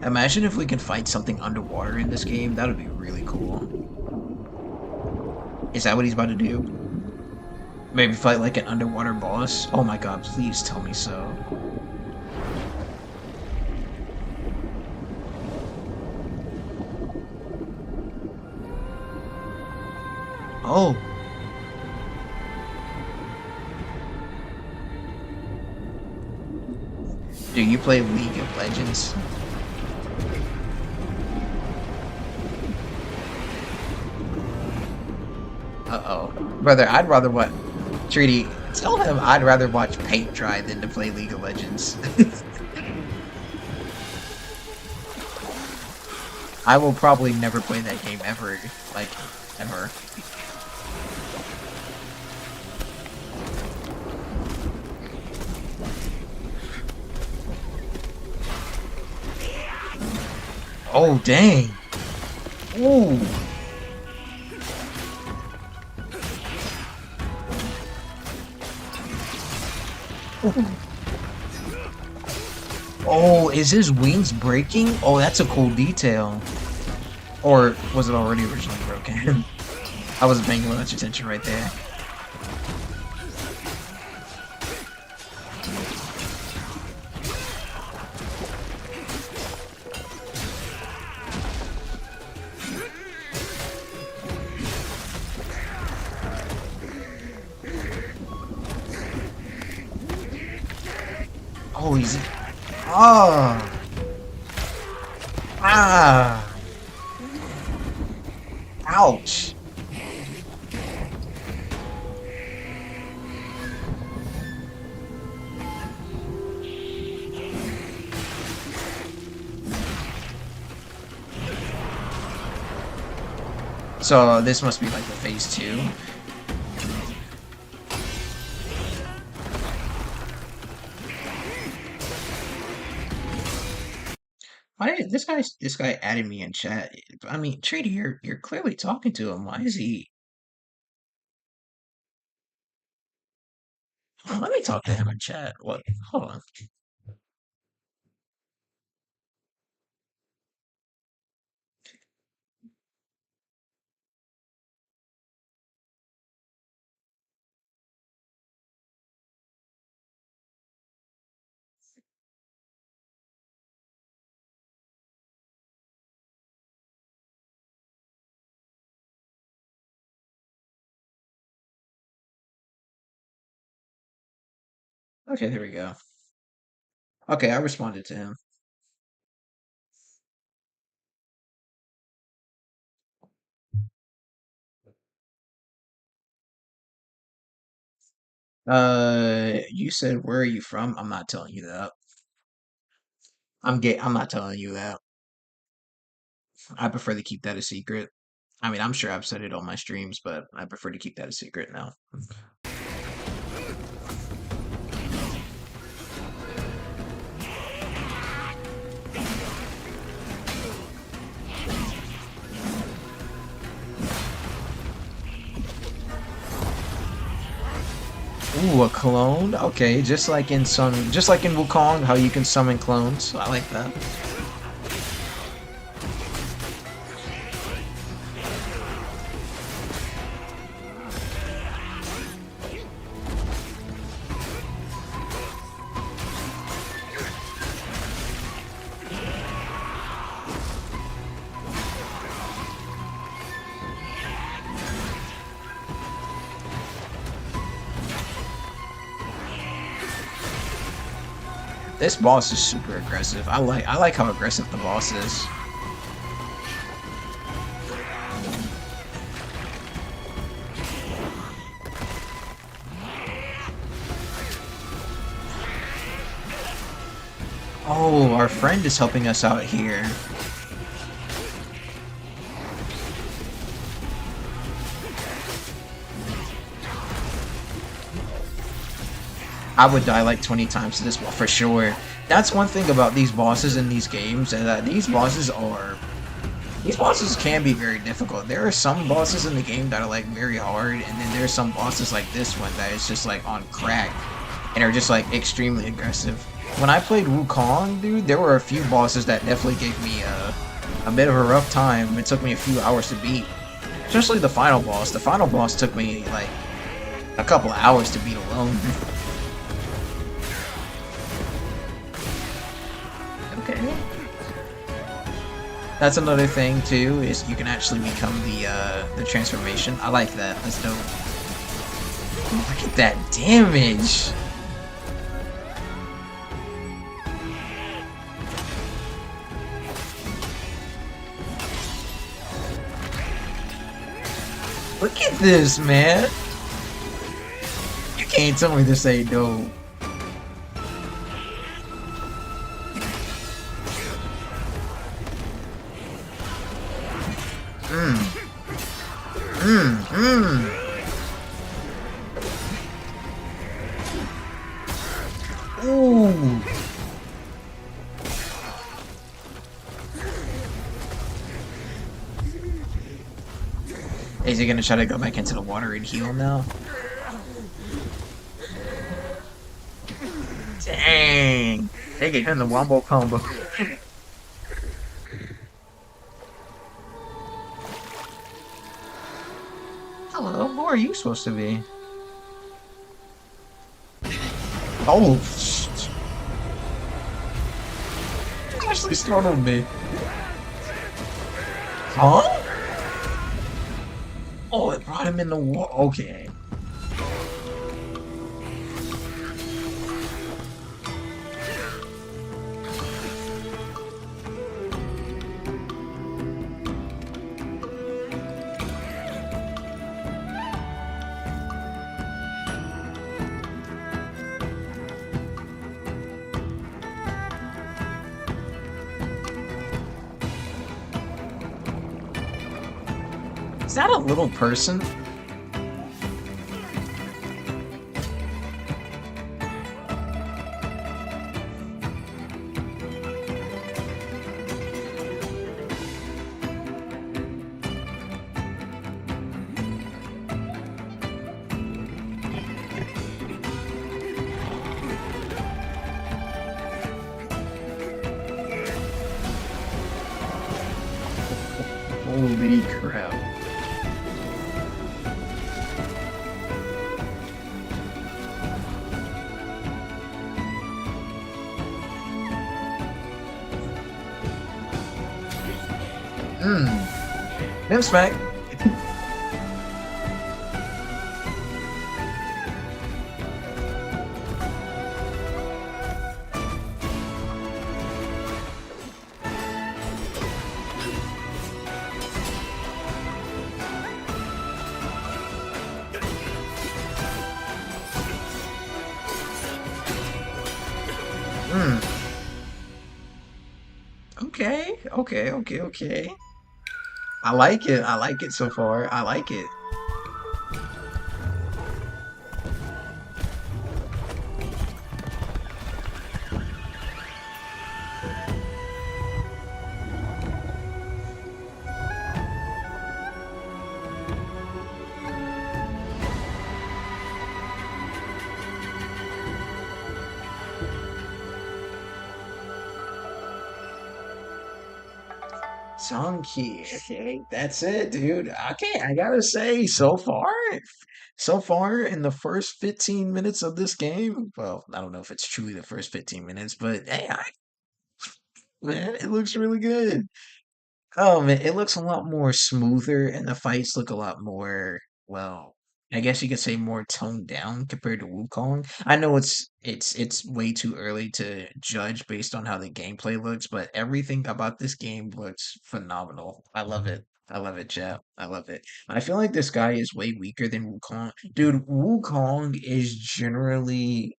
Imagine if we can fight something underwater in this game. That would be really cool. Is that what he's about to do? Maybe fight like an underwater boss? Oh my god, please tell me so. Oh. Do you play League of Legends? Uh-oh. Brother, I'd rather what? Treaty, tell him I'd rather watch paint dry than to play League of Legends. I will probably never play that game ever. Like, ever. Oh, dang. Ooh. Oh, is his wings breaking? Oh, that's a cool detail. Or was it already originally broken? I wasn't paying much attention right there. Oh, he's... Oh! Ah! Ouch! So this must be like the phase 2. Why did this guy added me in chat? I mean, Trader, you're clearly talking to him. Why is he? Oh, let me talk to him in chat. What? Hold on. Okay, there we go. Okay, I responded to him. You said where are you from? I'm not telling you that. I'm gay. I'm not telling you that. I prefer to keep that a secret. I mean, I'm sure I've said it on my streams, but I prefer to keep that a secret now. Ooh, a clone? Okay, just like in Wukong, how you can summon clones. I like that. This boss is super aggressive. I like how aggressive the boss is. Oh, our friend is helping us out here. I would die like 20 times to this one for sure. That's one thing about these bosses in these games, is that these bosses can be very difficult. There are some bosses in the game that are like very hard, and then there's some bosses like this one that is just like on crack and are just like extremely aggressive. when I played Wukong, dude, there were a few bosses that definitely gave me a bit of a rough time. It took me a few hours to beat. Especially the final boss. The final boss took me like a couple of hours to beat alone. Okay. That's another thing too, is you can actually become the transformation. I like that. That's dope. Look at that damage! Look at this, man! You can't tell me this ain't dope. Mmm. Mmm. Mmm. Ooh. Is he gonna try to go back into the water and heal now? Dang! They get him the wombo combo. Hello, who are you supposed to be? Oh, shit. Actually startled me. Huh? Oh, it brought him in the water. Okay. Is that a little person? Holy crap. Mmm. Him smack. Hmm. Okay, okay, okay, okay. I like it. I like it so far. I like it. Chunky. Okay, that's it, dude. Okay, I gotta say, so far in the first 15 minutes of this game, well, I don't know if it's truly the first 15 minutes, but hey, man, it looks really good. Oh man, it looks a lot more smoother, and the fights look a lot more, well, I guess you could say more toned down compared to Wukong. I know it's way too early to judge based on how the gameplay looks, but everything about this game looks phenomenal. I love it. I love it, Jeff. I love it. I feel like this guy is way weaker than Wukong. Dude, Wukong is generally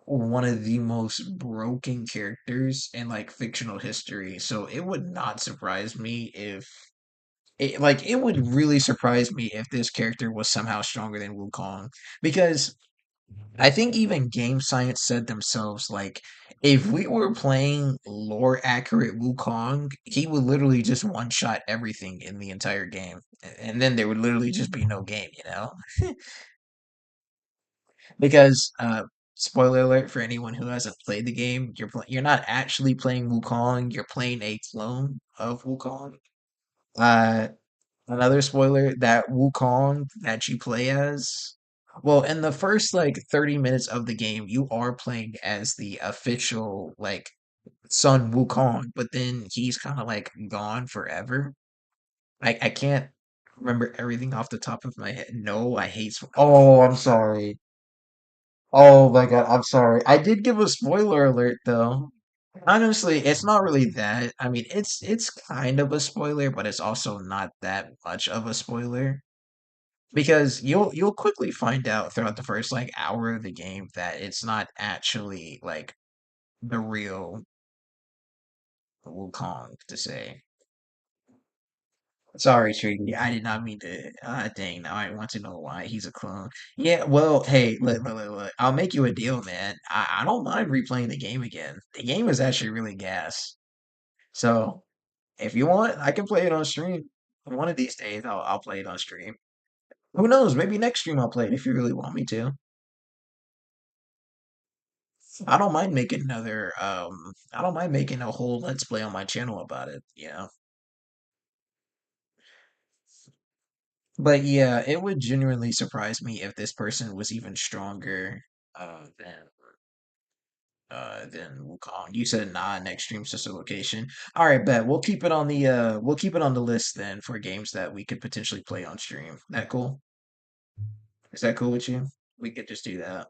one of the most broken characters in like fictional history. So it would not surprise me if it would really surprise me if this character was somehow stronger than Wukong. Because I think even Game Science said themselves, like, if we were playing lore accurate Wukong, he would literally just one shot everything in the entire game. And then there would literally just be no game, you know? Because Spoiler alert for anyone who hasn't played the game. You're not actually playing Wukong. You're playing a clone of Wukong. Uh, Another spoiler, that Wukong that you play as, well, in the first like 30 minutes of the game, you are playing as the official like Sun Wukong, but then he's kind of like gone forever. I can't remember everything off the top of my head. No, I hate. Oh, I'm sorry. Oh my God, I'm sorry. I did give a spoiler alert though. Honestly, it's not really that. I mean, it's kind of a spoiler, but it's also not that much of a spoiler because you'll quickly find out throughout the first like hour of the game that it's not actually like the real Wukong to say. Sorry, Treaty. I did not mean to. Dang, now I want to know why he's a clone. Yeah, well, hey, look. I'll make you a deal, man. I don't mind replaying the game again. The game is actually really gas. So if you want, I can play it on stream. One of these days, I'll play it on stream. Who knows? Maybe next stream I'll play it if you really want me to. I don't mind making another. I don't mind making a whole let's play on my channel about it. But yeah, it would genuinely surprise me if this person was even stronger than Wukong. You said nah, next stream's just a location. All right, bet. We'll keep it on the list then for games that we could potentially play on stream. That cool? Is that cool with you? We could just do that.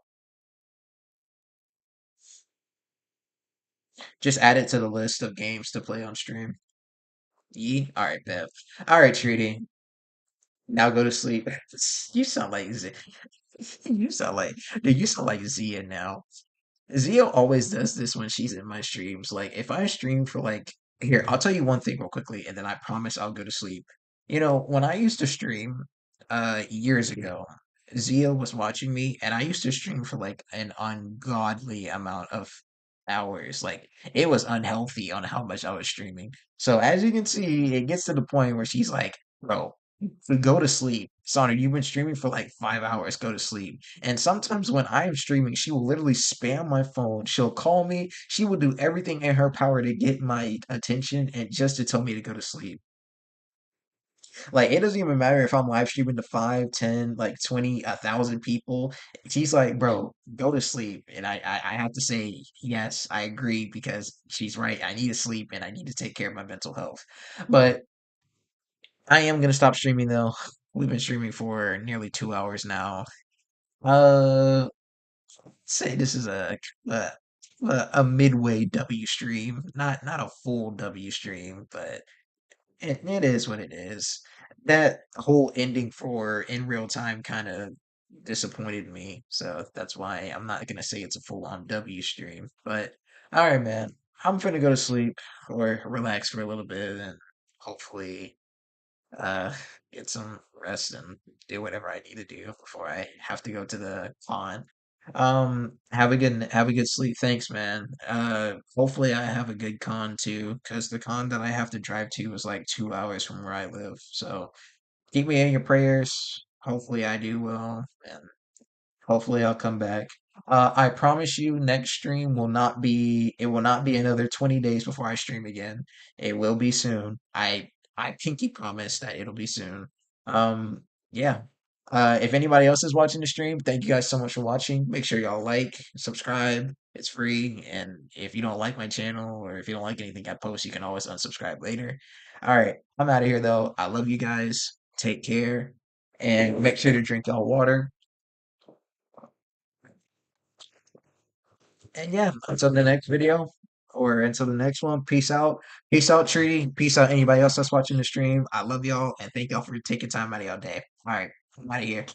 Just add it to the list of games to play on stream. Yee? All right, bet. All right, Treaty. Now go to sleep. You sound like Z. You sound like, dude, you sound like Zia now. Zio always does this when she's in my streams. Like, if I stream for like, here, I'll tell you one thing real quickly, and then I promise I'll go to sleep. When I used to stream, years ago, Zio was watching me, and I used to stream for like an ungodly amount of hours. Like, it was unhealthy on how much I was streaming. So as you can see, it gets to the point where she's like, bro, go to sleep. Sonny, you've been streaming for like 5 hours. Go to sleep. And sometimes when I am streaming, she will literally spam my phone. She'll call me. She will do everything in her power to get my attention and just to tell me to go to sleep. Like, it doesn't even matter if I'm live streaming to 5, 10, like 20, 1,000 people. She's like, bro, go to sleep. And I have to say, yes, I agree because she's right. I need to sleep and I need to take care of my mental health. But I am going to stop streaming though. We've been streaming for nearly 2 hours now. Uh, Say this is a a midway W stream, not a full W stream, but it is what it is. That whole ending for in real time kind of disappointed me, so that's why I'm not gonna say it's a full on W stream. But all right, man, I'm finna go to sleep or relax for a little bit and hopefully uh get some rest and do whatever I need to do before I have to go to the con. Have a good sleep. Thanks, man. Hopefully I have a good con too, because the con that I have to drive to is like 2 hours from where I live. So keep me in your prayers. Hopefully I do well, and hopefully I'll come back. I promise you next stream it will not be another 20 days before I stream again. It will be soon. I pinky promise that it'll be soon. Yeah. If anybody else is watching the stream, thank you guys so much for watching. Make sure y'all like, subscribe. It's free. And if you don't like my channel or if you don't like anything I post, you can always unsubscribe later. All right. I'm out of here though. I love you guys. Take care and make sure to drink y'all water. And yeah, until the next video or until the next one, peace out. Peace out, Tree. Peace out, anybody else that's watching the stream. I love y'all and thank y'all for taking time out of y'all day. All right, I'm out of here.